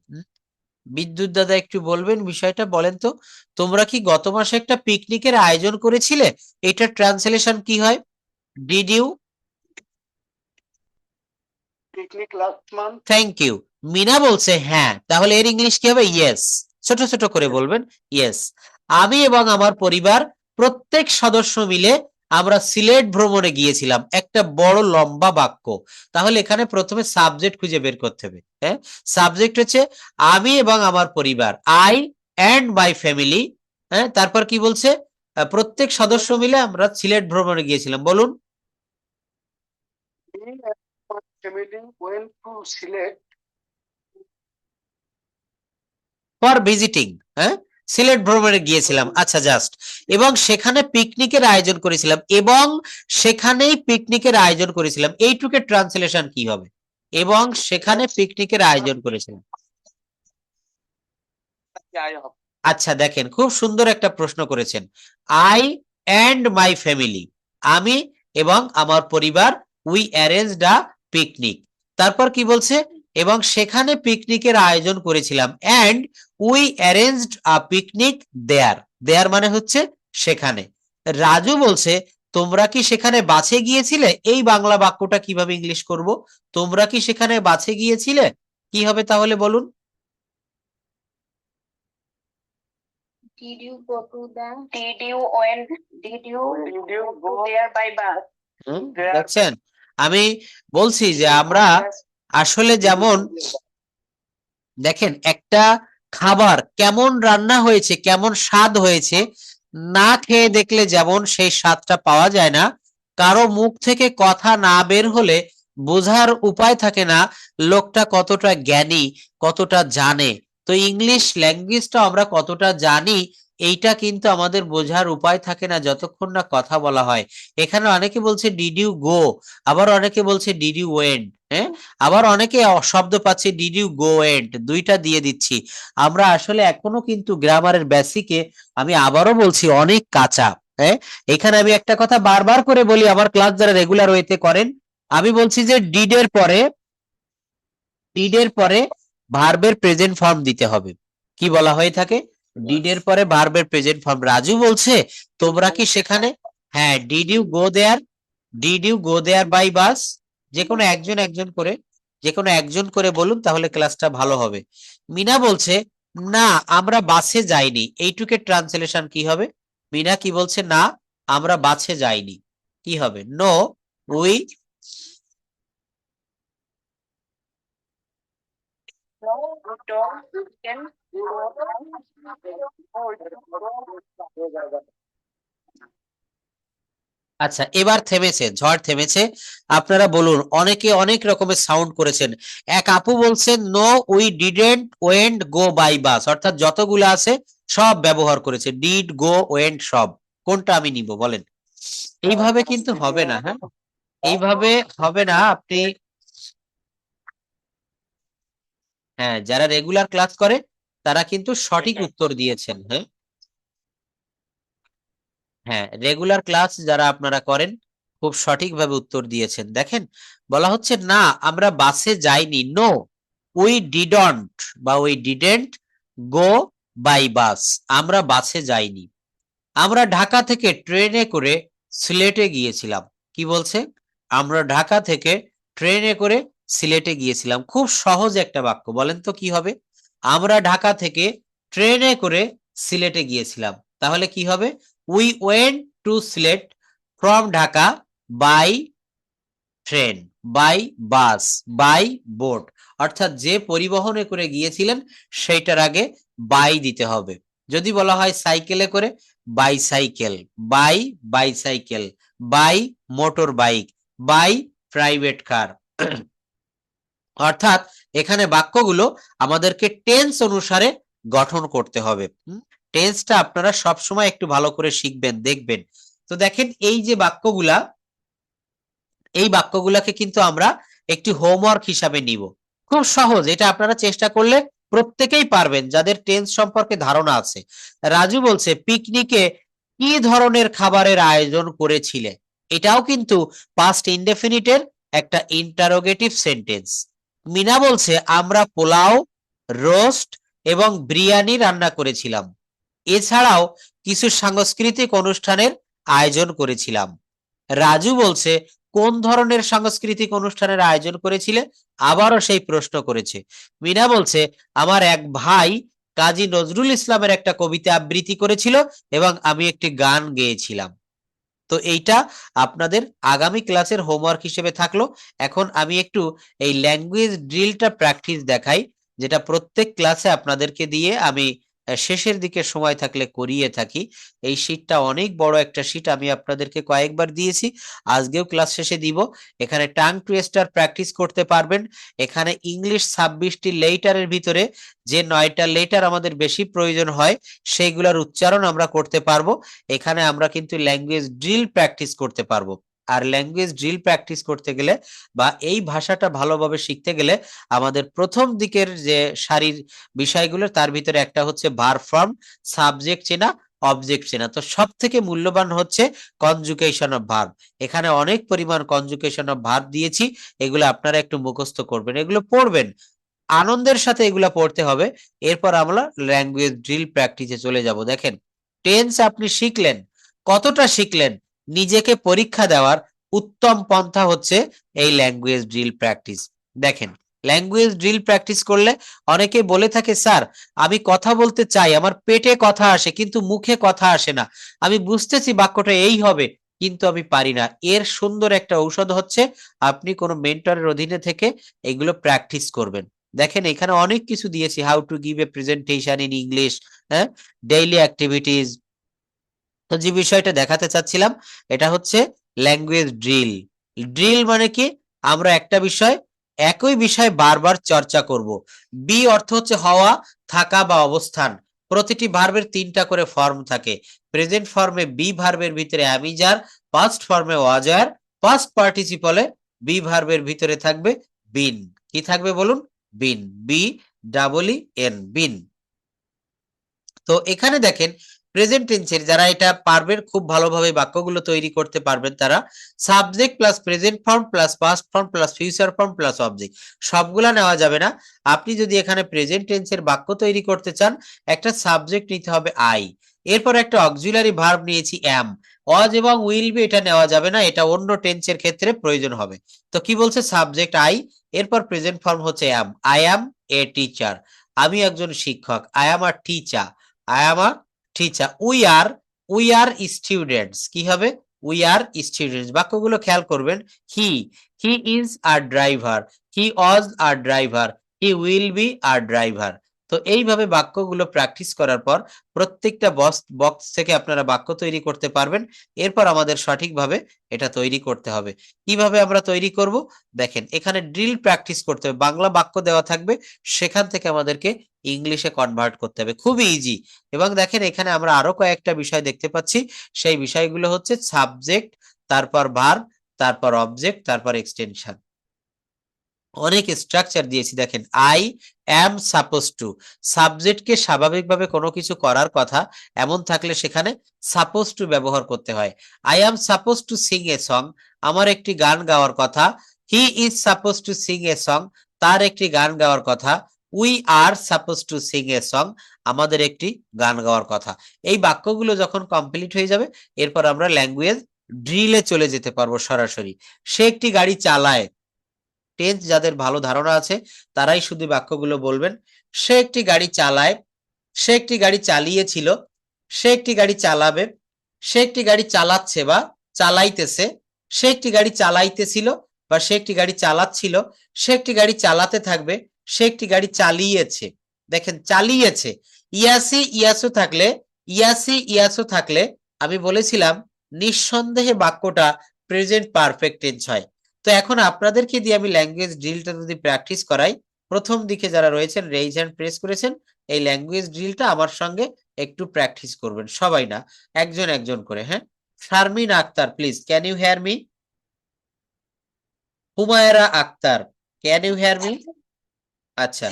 বিদ্যুৎ দাদা একটু বলবেন বিষয়টা, বলেন তো তোমরা কি গত মাসে একটা পিকনিকের আয়োজন করেছিলে? এটার ট্রান্সলেশন কি হয়? Did you? Picnic last month. Thank you. Mina বলছে হ্যাঁ, তাহলে এর ইংলিশ কি হবে? ইয়েস। ছোট ছোট করে বলবেন, ইয়েস। আমি এবং আমার পরিবার প্রত্যেক সদস্য মিলে আমরা সিলেট ভ্রমণে গিয়েছিলাম। একটা বড় লম্বা বাক্য, তাহলে এখানে প্রথমে সাবজেক্ট খুঁজে বের করতে হবে। হ্যাঁ, সাবজেক্ট হচ্ছে আমি এবং আমার পরিবার, আই অ্যান্ড মাই ফ্যামিলি। হ্যাঁ, তারপর কি বলছে? প্রত্যেক সদস্য মিলে আমরা সিলেট ভ্রমণে গিয়েছিলাম, বলুন। Me and my family went to Sylhet for visiting. হ্যাঁ, সিলেট ভ্রমণে গিয়েছিলাম, আচ্ছা জাস্ট। এবং সেখানে পিকনিকের আয়োজন করেছিলাম, এবং সেখানেই পিকনিকের আয়োজন করেছিলাম, এইটুকের ট্রান্সলেশন কি হবে? এবং সেখানে পিকনিকের আয়োজন করেছিলাম। আচ্ছা দেখেন, খুব সুন্দর একটা প্রশ্ন করেছেন। আই অ্যান্ড মাই ফ্যামিলি, আমি এবং আমার পরিবার, উই অ্যারেঞ্জড আ পিকনিক। তারপর কি বলছে? এবং সেখানে পিকনিকের আয়োজন করেছিলাম, and we arranged a picnic there. There মানে হচ্ছে সেখানে। রাজু বলছে তোমরা কি সেখানে বাসে গিয়েছিলে? এই বাংলা বাক্যটা কিভাবে ইংলিশ করব? তোমরা কি সেখানে বাসে গিয়েছিলে, কি হবে তাহলে বলুন? Did you go to the? Did you went? Did you go there by bus? দেখছেন, আমি বলছি যে আমরা আসলে যেমন দেখেন, একটা খাবার কেমন রান্না হয়েছে, কেমন স্বাদ হয়েছে, না খেয়ে দেখলে যেমন সেই স্বাদটা পাওয়া যায় না, কারো মুখ থেকে কথা না বের হলে বোঝার উপায় থাকে না লোকটা কতটা জ্ঞানী, কতটা জানে। তো ইংলিশ ল্যাঙ্গুয়েজটা আমরা কতটা জানি এইটা কিন্তু আমাদের বোঝার উপায় থাকে না যতক্ষণ না কথা বলা হয়। এখানে অনেকে বলছে ডিড ইউ গো, আবার অনেকে বলছে ডিড ইউ ওয়েন্ট। হ্যাঁ, আবার অনেকে শব্দ পাচ্ছে ডিড ইউ গো এন্ড, দুইটা দিয়ে দিচ্ছি। আমরা আসলে এখনো কিন্তু গ্রামারের বেসিকে, আমি আবারও বলছি, অনেক কাঁচা। হ্যাঁ, এখানে আমি একটা কথা বারবার করে বলি, আমার ক্লাস যারা রেগুলার ওয়েতে করেন, আমি বলছি যে ডিডের পরে ভার্বের প্রেজেন্ট ফর্ম দিতে হবে। কি বলা হয়ে থাকে? ডিডের পরে ভার্বের প্রেজেন্ট ফর্ম। রাজু বলছে তোমরা কি সেখানে, হ্যাঁ, did you go there, did you go there by bus. যে কোনো একজন একজন করে, যে কোনো একজন করে বলুন, তাহলে ক্লাসটা ভালো হবে। মিনা বলছে না, আমরা বাসে যাইনি, এইটুকের ট্রান্সলেশন কি হবে? মিনা কি বলছে? না, আমরা বাসে যাইনি, কি হবে? No we. No, we don't. Can go. আচ্ছা, এবার থেমেছে, ঝড় থেমেছে। আপনারা বলুন, অনেকে অনেক রকমের সাউন্ড করেছেন। এক আপু বলছেন no we didn't went go by bus, অর্থাৎ যতগুলো আছে সব ব্যবহার করেছে, ডিড গো ওয়েন্ট সব। কোনটা আমি নিব বলেন? এইভাবে কিন্তু হবে না। হ্যাঁ, এইভাবে হবে না। আপনি, হ্যাঁ, যারা রেগুলার ক্লাস করে তারা কিন্তু সঠিক উত্তর দিয়েছেন। হ্যাঁ, হ্যাঁ, রেগুলার ক্লাস যারা আপনারা করেন খুব সঠিকভাবে উত্তর দিয়েছেন। দেখেন, বলা হচ্ছে না, আমরা বাসে যাইনি। নো উই ডিডন্ট বা we didn't go by bus, আমরা বাসে যাইনি। আমরা ঢাকা থেকে ট্রেনে করে সিলেটে গিয়েছিলাম। কি বলছে? আমরা ঢাকা থেকে ট্রেনে করে সিলেটে গিয়েছিলাম। খুব সহজ একটা বাক্য, বলেন তো কি হবে? আমরা ঢাকা থেকে ট্রেনে করে সিলেটে গিয়েছিলাম, তাহলে কি হবে? We went to Sylhet from Dhaka by train, by bus, by boat. অর্থাৎ যে পরিবহনে করে গিয়েছিলেন সেইটার আগে বাই দিতে হবে। যদি বলা হয় সাইকেলে করে, bicycle, by bicycle, by motor bike, by private car. অর্থাৎ এখানে বাক্যগুলো আমাদেরকে টেন্স অনুসারে গঠন করতে হবে। টেন্সটা আপনারা সবসময় একটু ভালো করে শিখবেন, দেখবেন। তো দেখেন, এই যে বাক্যগুলা, এই বাক্যগুলোকে কিন্তু আমরা একটি হোমওয়ার্ক হিসাবে নিব। খুব সহজ, এটা আপনারা চেষ্টা করলে প্রত্যেকেই পারবেন যাদের টেন্স সম্পর্কে ধারণা আছে। রাজু বলছে পিকনিকে কি ধরনের খাবারের আয়োজন করেছিলে? এটাও কিন্তু পাস্ট ইনডেফিনিটের একটা ইন্টারোগেটিভ সেন্টেন্স। মিনা বলছে আমরা পোলাও, রোস্ট এবং বিরিয়ানি রান্না করেছিলাম। এছাড়াও কিছু সাংস্কৃতিক অনুষ্ঠানের আয়োজন করেছিলাম। রাজু বলছে কোন ধরনের সাংস্কৃতিক অনুষ্ঠানের আয়োজন করেছিলে? আবারও সেই প্রশ্ন করেছে। মিনা বলছে আমার এক ভাই কাজী নজরুল ইসলামের একটা কবিতা আবৃত্তি করেছিল এবং আমি একটি গান গেয়েছিলাম। তো এইটা আপনাদের আগামী ক্লাসের হোমওয়ার্ক হিসেবে থাকলো। এখন আমি একটু এই ল্যাঙ্গুয়েজ ড্রিলটা প্র্যাকটিস দেখাই, যেটা প্রত্যেক ক্লাসে আপনাদেরকে দিয়ে আমি শেষের দিকে সময় থাকলে করিয়ে থাকি। এই শীটটা অনেক বড় একটা শীট, আমি আপনাদেরকে কয়েকবার দিয়েছি, আজকেও ক্লাস শেষে দিব। এখানে টাং টুইস্টার প্র্যাকটিস করতে পারবেন। এখানে ইংলিশ 26টি লেটারের ভিতরে যে 9টা লেটার আমাদের বেশি প্রয়োজন হয় সেইগুলোর উচ্চারণ আমরা করতে পারবো। এখানে আমরা কিন্তু ল্যাঙ্গুয়েজ ড্রিল প্র্যাকটিস করতে পারবো। আর ল্যাঙ্গুয়েজ ড্রিল প্র্যাকটিস করতে গেলে বা এই ভাষাটা ভালোভাবে শিখতে গেলে আমাদের প্রথম দিকের যে সারির বিষয়গুলো, তার ভিতরে একটা হচ্ছে ভার্ব ফর্ম, সাবজেক্ট চেনা, অবজেক্ট চেনা। তো সব থেকে মূল্যবান হচ্ছে কনজুগেশন অফ ভার্ব। এখানে অনেক পরিমাণ কনজুগেশন অফ ভার্ব দিয়েছি, এগুলো আপনারা একটু মুখস্থ করবেন, এগুলো পড়বেন, আনন্দের সাথে এগুলা পড়তে হবে। এরপর আমরা ল্যাঙ্গুয়েজ ড্রিল প্র্যাকটিসে চলে যাব। দেখেন টেন্স আপনি শিখলেন, কতটা শিখলেন? নিজেকে পরীক্ষা দেওয়ার উত্তম পন্থা হচ্ছে এই ল্যাঙ্গুয়েজ ড্রিল প্র্যাকটিস। দেখেন ল্যাঙ্গুয়েজ ড্রিল প্র্যাকটিস করলে অনেকে বলে থাকে স্যার আমি কথা বলতে চাই, আমার পেটে কথা আসে কিন্তু মুখে কথা আসে না, আমি বুঝতেছি বাক্যটা এই হবে কিন্তু আমি পারি না। এর সুন্দর একটা ঔষধ হচ্ছে আপনি কোনো মেন্টরের অধীনে থেকে এগুলো প্র্যাকটিস করবেন। দেখেন এখানে অনেক কিছু দিয়েছি, how to give a presentation in English, হ্যাঁ, ডেইলি অ্যাক্টিভিটিস। তো যে বিষয়টা দেখাতে চাচ্ছিলাম এটা হচ্ছে ল্যাঙ্গুয়েজ ড্রিল। ড্রিল মানে কি? আমরা একটা বিষয়, একই বিষয় বারবার চর্চা করব। বি অর্থ হচ্ছে হওয়া, থাকা বা অবস্থান। প্রতিটি ভার্বের 3টা করে ফর্ম থাকে। প্রেজেন্ট ফর্মে বি ভার্বের ভিতরে আমি যার, পাস্ট ফর্মে ওয়াজ আর, পাস্ট পার্টিসিপলে বি ভার্বের ভিতরে থাকবে বিন। কি থাকবে বলুন? বিন, বি ডাবল ই এন, বিন। তো এখানে দেখেন প্রেজেন্ট টেন্সের যারা এটা পারবেন, খুব ভালোভাবে বাক্যগুলো তৈরি করতে পারবেন, তারা subject plus present form plus past form plus future form plus object সবগুলা নেওয়া যাবে না। আপনি যদি এখানে প্রেজেন্ট টেন্সের বাক্য তৈরি করতে চান, একটা সাবজেক্ট নিতে হবে আই, এরপর একটা অক্সিলারি ভার্ব নিয়েছি অ্যাম। ওয়াজ এবং উইল বি এটা নেওয়া যাবে না, এটা অন্য টেন্সের ক্ষেত্রে প্রয়োজন হবে। তো কি বলছে? সাবজেক্ট আই, এরপর প্রেজেন্ট ফর্ম হচ্ছে অ্যাম, আই অ্যাম এ টিচার, আমি একজন শিক্ষক, I am a teacher, I am a teacher. We are students. কি হবে? We are students. বাক্যগুলো খেয়াল করবেন। He is a driver. He was a driver. He will be a driver. তো এইভাবে বাক্যগুলো প্র্যাকটিস করার পর প্রত্যেকটা বক্স থেকে আপনারা বাক্য তৈরি করতে পারবেন। এরপর আমাদের সঠিকভাবে এটা তৈরি করতে হবে। কিভাবে আমরা তৈরি করব? দেখেন এখানে ড্রিল প্র্যাকটিস করতে হবে, বাংলা বাক্য দেওয়া থাকবে, সেখান থেকে আমাদেরকে ইংলিশে কনভার্ট করতে হবে, খুবই ইজি। এবং দেখেন এখানে আমরা আরো কয়েকটা বিষয় দেখতে পাচ্ছি, সেই বিষয়গুলো হচ্ছে সাবজেক্ট, তারপর ভার্ব, তারপর অবজেক্ট, তারপর এক্সটেনশন। অনেক স্ট্রাকচার দিয়েছি। দেখেন আই অ্যাম সাপোজ টু, সাবজেক্টকে স্বাভাবিকভাবে কোনো কিছু করার কথা এমন থাকলে সেখানে সাপোজ টু ব্যবহার করতে হয়। I am suppose two Singh a song, আমার একটি গান গাওয়ার কথা। He is suppose two Singh a song, তার একটি গান গাওয়ার কথা। We are suppose two Singh a song, আমাদের একটি গান গাওয়ার কথা। এই বাক্যগুলো যখন কমপ্লিট হয়ে যাবে, এরপর আমরা ল্যাঙ্গুয়েজ ড্রিলে চলে যেতে পারবো সরাসরি। সে একটি গাড়ি চালায়, টেন্স যাদের ভালো ধারণা আছে তারাই শুধু বাক্যগুলো বলবেন। সে একটি গাড়ি চালায়, সে একটি গাড়ি চালিয়েছিল, সে একটি গাড়ি চালাবে, সে একটি গাড়ি চালাচ্ছে বা চালাইতেছে, সে একটি গাড়ি চালাইতেছিল বা সে একটি গাড়ি চালাচ্ছিল, সে একটি গাড়ি চালাতে থাকবে, সে একটি গাড়ি চালিয়েছে। দেখেন চালিয়েছে, ইয়াসি ইয়াসু থাকলে, ইয়াসি ইয়াসু থাকলে আমি বলেছিলাম নিঃসন্দেহে বাক্যটা প্রেজেন্ট পারফেক্ট টেন্স হয়। তো এখন আপনাদেরকে দিয়ে আমি ল্যাঙ্গুয়েজ ড্রিলটা যদি প্র্যাকটিস করাই, প্রথম দিকে যারা রয়েছেন রেইজ হ্যান্ড প্রেস করেছেন, এই ল্যাঙ্গুয়েজ ড্রিলটা আমার সঙ্গে একটু প্র্যাকটিস করবেন, সবাই না, একজন একজন করে। হ্যাঁ, Sharmin Akter please, can you hear me? Humaira Akter, can you hear me? আচ্ছা,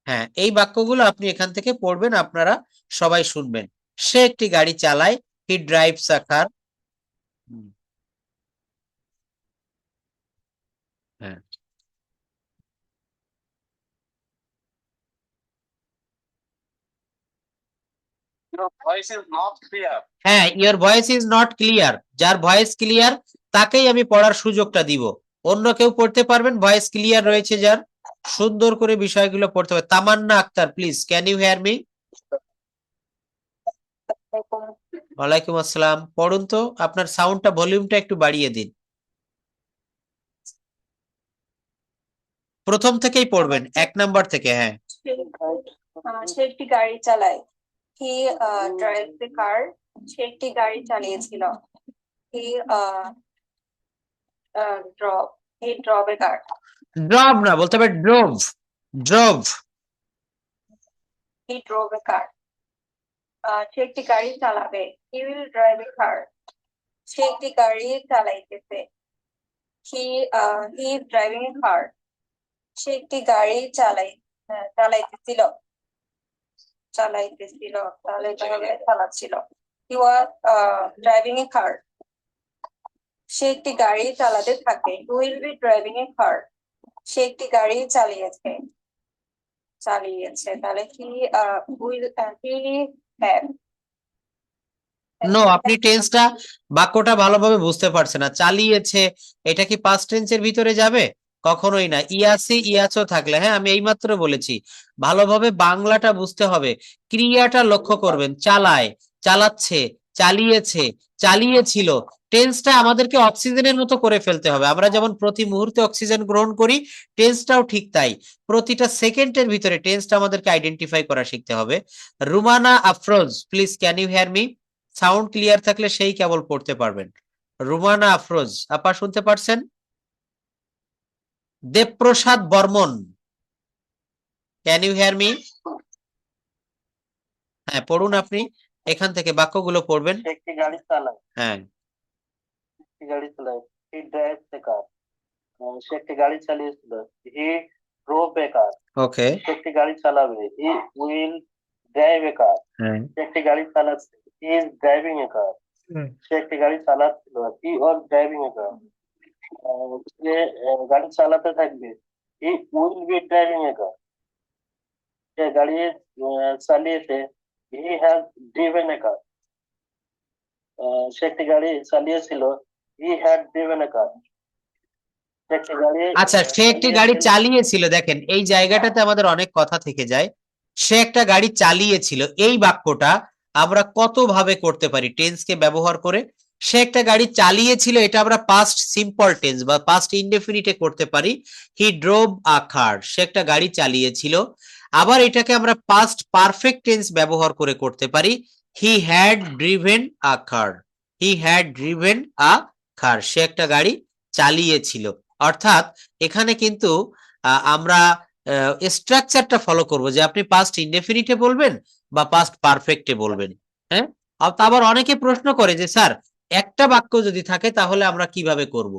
হ্যাঁ, এই বাক্যগুলো আপনি এখান থেকে পড়বেন, আপনারা সবাই শুনবেন। সে একটি গাড়ি চালায়, হি ড্রাইভস আ কার। হ্যাঁ, Your voice is not clear. হ্যাঁ, your voice is not clear, যার ভয়েস ক্লিয়ার তাকেই আমি পড়ার সুযোগটা দিব। অন্য কেউ পড়তে পারবেন, ভয়েস ক্লিয়ার রয়েছে যার, সুন্দর করে বিষয়গুলো পড়তে হবে। Tamanna Akter, please can you hear me? ওয়ালাইকুম আসসালাম, পড়ুন তো, আপনার সাউন্ডটা, ভলিউমটা একটু বাড়িয়ে দিন। প্রথম থেকেই পড়বেন, 1 নাম্বার থেকে। হ্যাঁ, সে একটি গাড়ি চালায়, হি ড্রাইভ দ্য কার। সে একটি গাড়ি চালিয়েছিল, হি ড্রপ হি ড্রপ এ কার। ড্রভ না, বলতে হবে ড্রোভ, ড্রোভ। হি ড্রোভ এ কার। সে একটি গাড়ি চালাবে, he will drive A car. সে একটি গাড়ি চালাইতেছে, হি he is driving a car. সে একটি গাড়ি চালাইতেছিল, তাহলে এটা হবে চালাচ্ছিল। হি ওয়াজ ড্রাইভিং এ কার। সে একটি গাড়ি চালাতে থাকে, he will be driving a car. সে একটি গাড়ি চালিয়েছে, তাহলে he will he have. No, আপনি টেন্সটা, বাক্যটা ভালোভাবে বুঝতে পারছেন না। চালিয়েছে, এটা কি পাস্ট টেন্সের ভিতরে যাবে? কখনোই না। ইয়াসি ইয়াচো থাকলে, হ্যাঁ, আমি এইমাত্র বলেছি, ভালোভাবে বাংলাটা বুঝতে হবে। ক্রিয়াটা লক্ষ্য করবেন, চালায়, চালাচ্ছে, চালিয়েছে, চালিয়েছিল। টেন্সটা আমাদেরকে অক্সিজেনের মতো করে ফেলতে হবে। আমরা যেমন প্রতি মুহূর্তে অক্সিজেন গ্রহণ করি, টেন্সটাও ঠিক তাই। প্রতিটা সেকেন্ডের ভিতরে টেন্সটা আমাদেরকে আইডেন্টিফাই করা শিখতে হবে। Rumana Afroz, please can you hear me? Sound clear থাকলে সেই কেবল পড়তে পারবেন। রুমানা আফরোজ আপা, শুনতে পারছেন? Debprasad Barman, can you hear me? হ্যাঁ, পড়ুন আপনি, এখান থেকে বাক্যগুলো পড়বেন। সে একটি গাড়ি চালায়, হ্যাঁ, একটি গাড়ি চালায়, হি ড্রাইভস এ কার। সে একটি গাড়ি চালিয়েছিল, হি ড্রোভ এ কার। ওকে, সে একটি গাড়ি চালাবে, হি উইল ড্রাইভ এ কার। হ্যাঁ, সে একটি গাড়ি চালাচ্ছে, he is driving a car. সে একটি গাড়ি চালাচ্ছিল, হি ওয়াজ ড্রাইভিং এ কার। সে গাড়ি চালাতে থাকবে, he will be driving a car. সে গাড়ি চালিয়েছে, he has driven A car. সে একটি গাড়ি চালিয়েছিল, হি হ্যাড ড্রিভেন এ কার। সে একটি গাড়ি আচ্ছা, সে একটি গাড়ি চালিয়েছিল, দেখেন এই জায়গাটাতে আমাদের অনেক কথা থেকে যায়। সে একটা গাড়ি চালিয়েছিল, এই বাক্যটা আমরা কত ভাবে করতে পারি টেন্সকে ব্যবহার করে। সে একটা গাড়ি চালিয়েছিল, এটা আমরা পাস্ট সিম্পল টেন্স বা পাস্ট ইনডেফিনিটে করতে পারি। হি ড্রোভ আ কার, সে একটা গাড়ি চালিয়েছিল। আবার এটাকে আমরা পাস্ট পারফেক্ট টেন্স ব্যবহার করে করতে পারি। He had driven a car, he had driven a car, সে একটা গাড়ি চালিয়েছিল। অর্থাৎ এখানে কিন্তু আমরা স্ট্রাকচারটা ফলো করব, যে আপনি পাস্ট ইনডেফিনিটে বলবেন বা পাস্ট পারফেক্টে বলবেন। হ্যাঁ, আবার অনেকে প্রশ্ন করে যে স্যার, একটা বাক্য যদি থাকে তাহলে আমরা কিভাবে করব?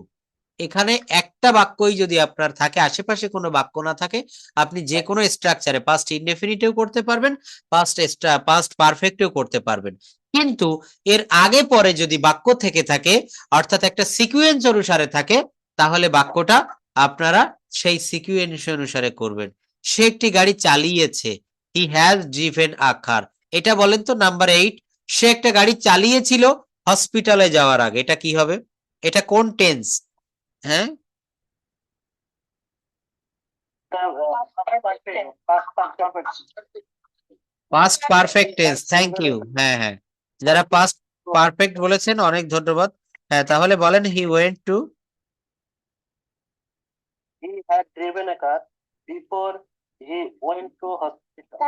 এখানে একটা বাক্যই যদি আপনার থাকে, আশেপাশে কোনো বাক্য না থাকে, আপনি যে কোনো স্ট্রাকচারে পাস্ট ইনডেফিনিটেও করতে পারবেন, পাস্ট পারফেক্টেও করতে পারবেন। কিন্তু এর আগে পরে যদি বাক্য থেকে থাকে, অর্থাৎ একটা সিকুয়েন্স অনুসারে থাকে, তাহলে বাক্যটা আপনারা সেই সিকুয়েন্স অনুসারে করবেন। সে একটি গাড়ি চালিয়েছে, হি হ্যাজ ড্রিভেন আ কার। এটা বলেন তো, নাম্বার 8, সে একটা গাড়ি চালিয়েছিল হসপিটালে যাওয়ার আগে, এটা কি হবে? এটা কোন টেন্স? হ্যাঁ, past perfect tense. Thank you. হ্যাঁ, হ্যাঁ, যারা পাস্ট পারফেক্ট বলেছেন অনেক ধন্যবাদ। হ্যাঁ, তাহলে বলেন, he went to, He had driven a car before he went to hospital.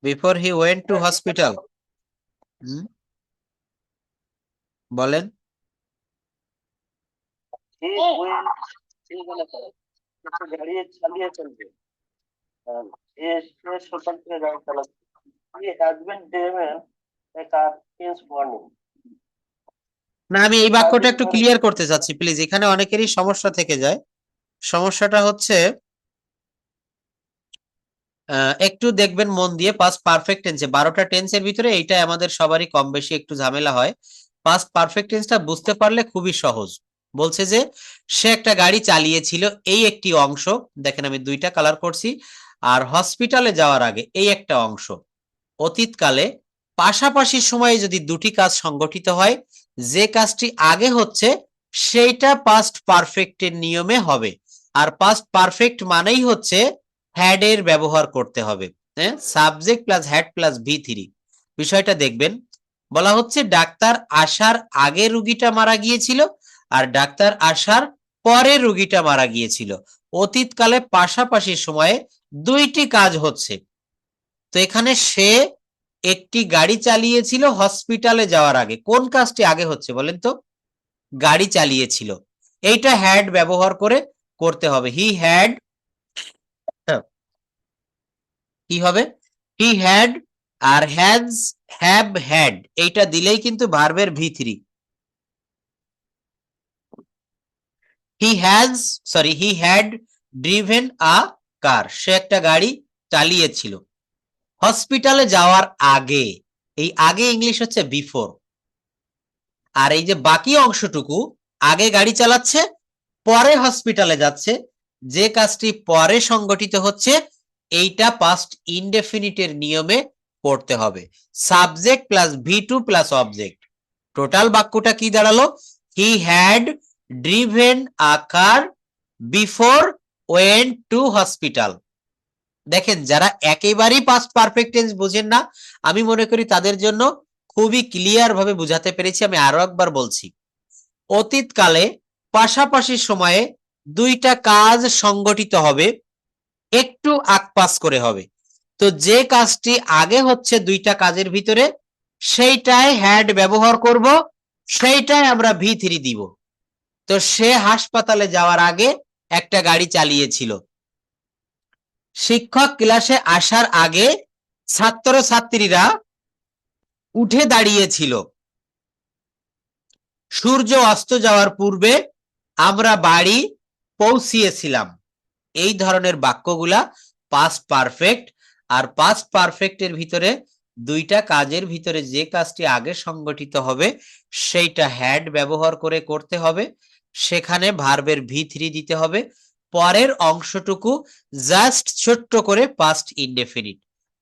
Before he went to hospital. বলেন। He will driven a car. একটা গাড়ি চালিয়ে চলবে। সে সকাল থেকে গাড়ি চালাচ্ছে। He has been driven a car since morning. না, আমি এই বাক্যটা একটু ক্লিয়ার করতে চাচ্ছি প্লিজ, এখানে অনেকেরই সমস্যা থেকে যায়। সমস্যাটা হচ্ছে একটু দেখবেন মন দিয়ে, পাস্ট পারফেক্ট টেন্সে 12টা টেন্সের ভিতরে এইটা আমাদের সবারই কম বেশি একটু ঝামেলা হয়। পাস্ট পারফেক্ট টেন্সটা বুঝতে পারলে খুবই সহজ। বলছে যে সে একটা গাড়ি চালিয়েছিল, এই একটি অংশ, দেখেন আমি দুইটা কালার করছি। আর হসপিটালে যাওয়ার আগে এই একটা অংশ। অতীতকালে পাশাপাশি সময়ে যদি দুটি কাজ সংগঠিত হয়, যে কাজটি আগে হচ্ছে সেইটা পাস্ট পারফেক্টের নিয়মে হবে। আর পাস্ট পারফেক্ট মানেই হচ্ছে হ্যাড এর ব্যবহার করতে হবে। হ্যাঁ, subject plus had plus V3। বিষয়টা দেখবেন, বলা হচ্ছে ডাক্তার আসার আগে রুগীটা মারা গিয়েছিল আর ডাক্তার আসার পরে রুগীটা মারা গিয়েছিল। অতীতকালে পাশাপাশি সময়ে দুইটি কাজ হচ্ছে। তো এখানে সে একটি গাড়ি চালিয়েছিল হসপিটালে যাওয়ার আগে। কোন কাজটি আগে হচ্ছে বলেন তো? গাড়ি চালিয়েছিল। এইটা হ্যাড ব্যবহার করে করতে হবে। হি হ্যাড, কি হবে? হি হ্যাড আর হ্যাজ, হ্যাভ, হ্যাড, এইটা দিলেই কিন্তু ভার্বের V3। He has, sorry, he had driven a car, সে একটা গাড়ি চালিয়েছিল হসপিটালে যাওয়ার আগে। এই আগে ইংলিশ হচ্ছে বিফোর। আর এই যে বাকি অংশটুকু, আগে গাড়ি চালাচ্ছে পরে হসপিটালে যাচ্ছে, যে কাজটি পরে সংগঠিত হচ্ছে এইটা পাস্ট ইনডেফিনিটের নিয়মে করতে হবে। Subject plus V2 plus object. Total বাক্যটা কি দাঁড়ালো? হি had driven a car before went to hospital. দেখেন, যারা একেবারেই পাস্ট পারফেক্ট টেন্স বোঝেন না, আমি মনে করি তাদের জন্য খুবই ক্লিয়ার ভাবে বুঝাতে পেরেছি। আমি আরো একবার বলছি, অতীতকালে পাশাপাশি সময়ে দুইটা কাজ সংগঠিত হবে, একটু আকপাস করে হবে। তো যে কাজটি আগে হচ্ছে দুইটা কাজের ভিতরে, সেইটাই হ্যাড ব্যবহার করব, সেইটাই আমরা V3 দিব। তো সে হাসপাতালে যাওয়ার আগে একটা গাড়ি চালিয়েছিল। শিক্ষক ক্লাসে আসার আগে ছাত্রছাত্রীরা উঠে দাঁড়িয়েছিল। সূর্য অস্ত যাওয়ার পূর্বে আমরা বাড়ি পৌঁছিয়েছিলাম। এই ধরনের বাক্যগুলা পাস্ট পারফেক্ট। আর পাস্ট পারফেক্টের ভিতরে দুইটা কাজের ভিতরে যে কাজটি আগে সংগঠিত হবে সেইটা হ্যাড ব্যবহার করে করতে হবে, সেখানে ভার্বের V3 দিতে হবে। পরের অংশটুকু জাস্ট ছোট্ট করে পাস্ট ইনডেফিনিট।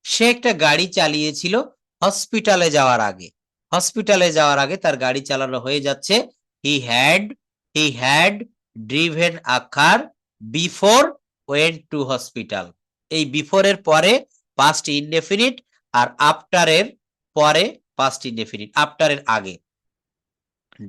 সে একটা গাড়ি চালিয়েছিল হসপিটালে যাওয়ার আগে। হসপিটালে যাওয়ার আগে তার গাড়ি চালানো হয়ে যাচ্ছে হি had driven a car before went to hospital. এই বিফোর এর পরে পাস্ট ইনডেফিনিট, আর আফটার এর পরে পাস্ট ইনডেফিনিট। আফটার এর আগে,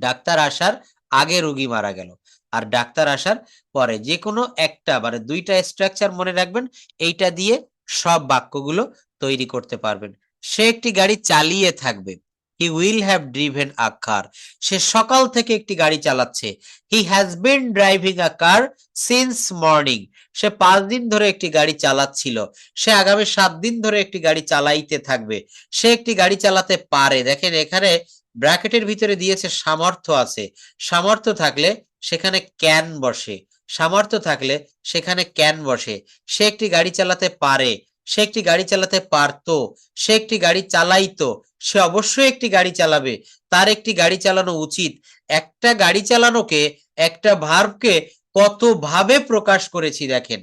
ডাক্তার আসার আগে রোগী মারা গেল আর ডাক্তার আসার পরে, যে কোনো একটা মানে দুইটা স্ট্রাকচার মনে রাখবেন, এইটা দিয়ে সব বাক্যগুলো তৈরি করতে পারবেন। সে একটি গাড়ি চালিয়ে থাকবে। He will have driven a car, সে সকাল থেকে একটি গাড়ি চালাচ্ছে। He has been driving a car since morning, সে 5 দিন ধরে একটি গাড়ি চালাচ্ছিল। সে আগামী 7 দিন ধরে একটি গাড়ি চালাইতে থাকবে। সে একটি গাড়ি চালাতে পারে। দেখেন এখানে ব্র্যাকেটের ভিতরে দিয়েছে সামর্থ্য আছে। সামর্থ্য থাকলে সেখানে ক্যান বসে, সামর্থ্য থাকলে সেখানে ক্যান বসে। সে একটি গাড়ি চালাতে পারে, সে একটি গাড়ি চালাতে পারতো, সে একটি গাড়ি চালাইতো, সে অবশ্যই একটি গাড়ি চালাবে, তার একটি গাড়ি চালানো উচিত। একটা গাড়ি চালানোকে, একটা ভার্বকে কত ভাবে প্রকাশ করেছি দেখেন।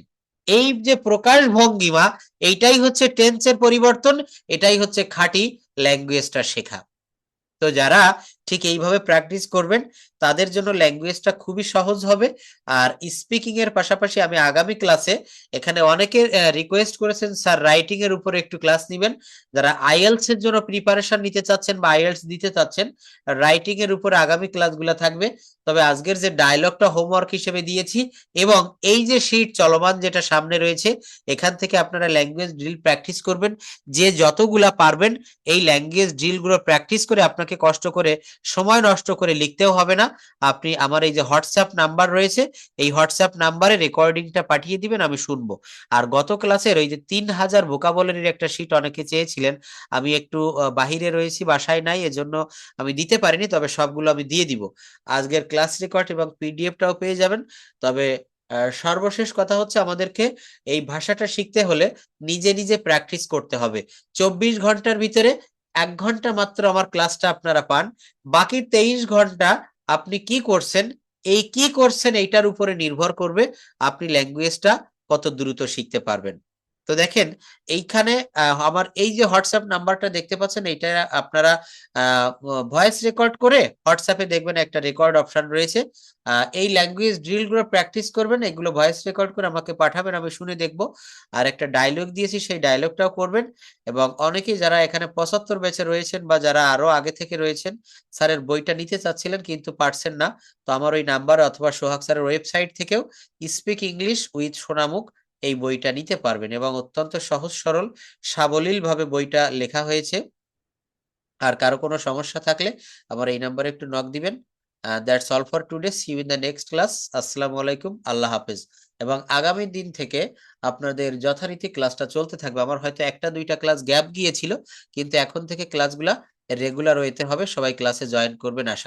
এই যে প্রকাশ ভঙ্গিমা, এইটাই হচ্ছে টেন্সের পরিবর্তন, এটাই হচ্ছে খাঁটি ল্যাঙ্গুয়েজটা শেখা। তো যারা ঠিক এইভাবে প্র্যাকটিস করবেন তাদের জন্য ল্যাঙ্গুয়েজটা খুবই সহজ হবে। আর স্পিকিং এর পাশাপাশি আমি আগামী ক্লাসে, এখানে অনেকে রিকোয়েস্ট করেছেন স্যার রাইটিং এর উপরে একটু ক্লাস নেবেন। যারা আইএলটিএস এর জন্য প্রিপারেশন নিতে চাচ্ছেন বা আইএলটিএস দিতে চাচ্ছেন, রাইটিং এর উপরে আগামী ক্লাসগুলো থাকবে। তবে আজকের যে ডায়লগটা হোমওয়ার্ক হিসেবে দিয়েছি এবং এই যে শীট চলমান যেটা সামনে রয়েছে, এখান থেকে আপনারা ল্যাঙ্গুয়েজ ড্রিল প্র্যাকটিস করবেন। যে যতগুলা পারবেন এই ল্যাঙ্গুয়েজ ড্রিল গুলো প্র্যাকটিস করে আপনাকে কষ্ট করে সময় নষ্ট করে লিখতেও হবে না, আপনি আমার এই যে হোয়াটসঅ্যাপ নাম্বার রয়েছে এই হোয়াটসঅ্যাপ নাম্বারে রেকর্ডিংটা পাঠিয়ে দিবেন, আমি শুনবো। আর গত ক্লাসের ওই যে 3000 ভোকাবুলারির একটা শীট অনেকে চেয়েছিলেন, আমি একটু বাহিরে রয়েছি, বাসায় নাই, এজন্য আমি দিতে পারিনি, তবে সবগুলো আমি দিয়ে দিব। আজকের ক্লাস রেকর্ড এবং পিডিএফটাও পেয়ে যাবেন। তবে সর্বশেষ কথা হচ্ছে আমাদেরকে এই ভাষাটা শিখতে হলে নিজে নিজে প্র্যাকটিস করতে হবে। 24 ঘন্টার ভিতরে 1 ঘন্টা মাত্র আমার ক্লাসটা আপনারা পান, বাকি 23 ঘন্টা আপনি কি করছেন, এই কি করছেন এইটার উপরে নির্ভর করবে আপনি ল্যাঙ্গুয়েজটা কত দ্রুত শিখতে পারবেন। তো দেখেন এইখানে আমার এই যে হোয়াটসঅ্যাপ নাম্বারটা দেখতে পাচ্ছেন, এইটা আপনারা ভয়েস রেকর্ড করে হোয়াটসঅ্যাপে দেখবেন একটা রেকর্ড অপশন রয়েছে, এই ল্যাঙ্গুয়েজ ড্রিলগুলো প্র্যাকটিস করবেন, এগুলো ভয়েস রেকর্ড করে আমাকে পাঠাবেন, আমি শুনে দেখব। আর একটা ডায়লগ দিয়েছি, সেই ডায়লগটাও করবেন। এবং অনেকেই যারা এখানে 75 ব্যাচে রয়েছেন বা যারা আরো আগে থেকে রয়েছেন, স্যারের বইটা নিতে চাচ্ছিলেন কিন্তু পারছেন না, তো আমার ওই নাম্বার অথবা সোহাগ স্যারের ওয়েবসাইট থেকেও স্পিক ইংলিশ উইথ সোনামুখ এই বইটা নিতে পারবেন, এবং অত্যন্ত সহজ সরল সাবলীল ভাবে বইটা লেখা হয়েছে। আর কারো কোনো সমস্যা থাকলে আমার এই নাম্বারে একটু নক দিবেন। That's all for today, see you in the next class. আসসালামু আলাইকুম, আল্লাহ হাফেজ। এবং আগামী দিন থেকে আপনাদের যথারীতি ক্লাসটা চলতে থাকবে। আমার হয়তো একটা দুইটা ক্লাস গ্যাপ গিয়েছিল, কিন্তু এখন থেকে ক্লাসগুলা রেগুলার ওয়েতে হবে, সবাই ক্লাসে জয়েন করবেন আশা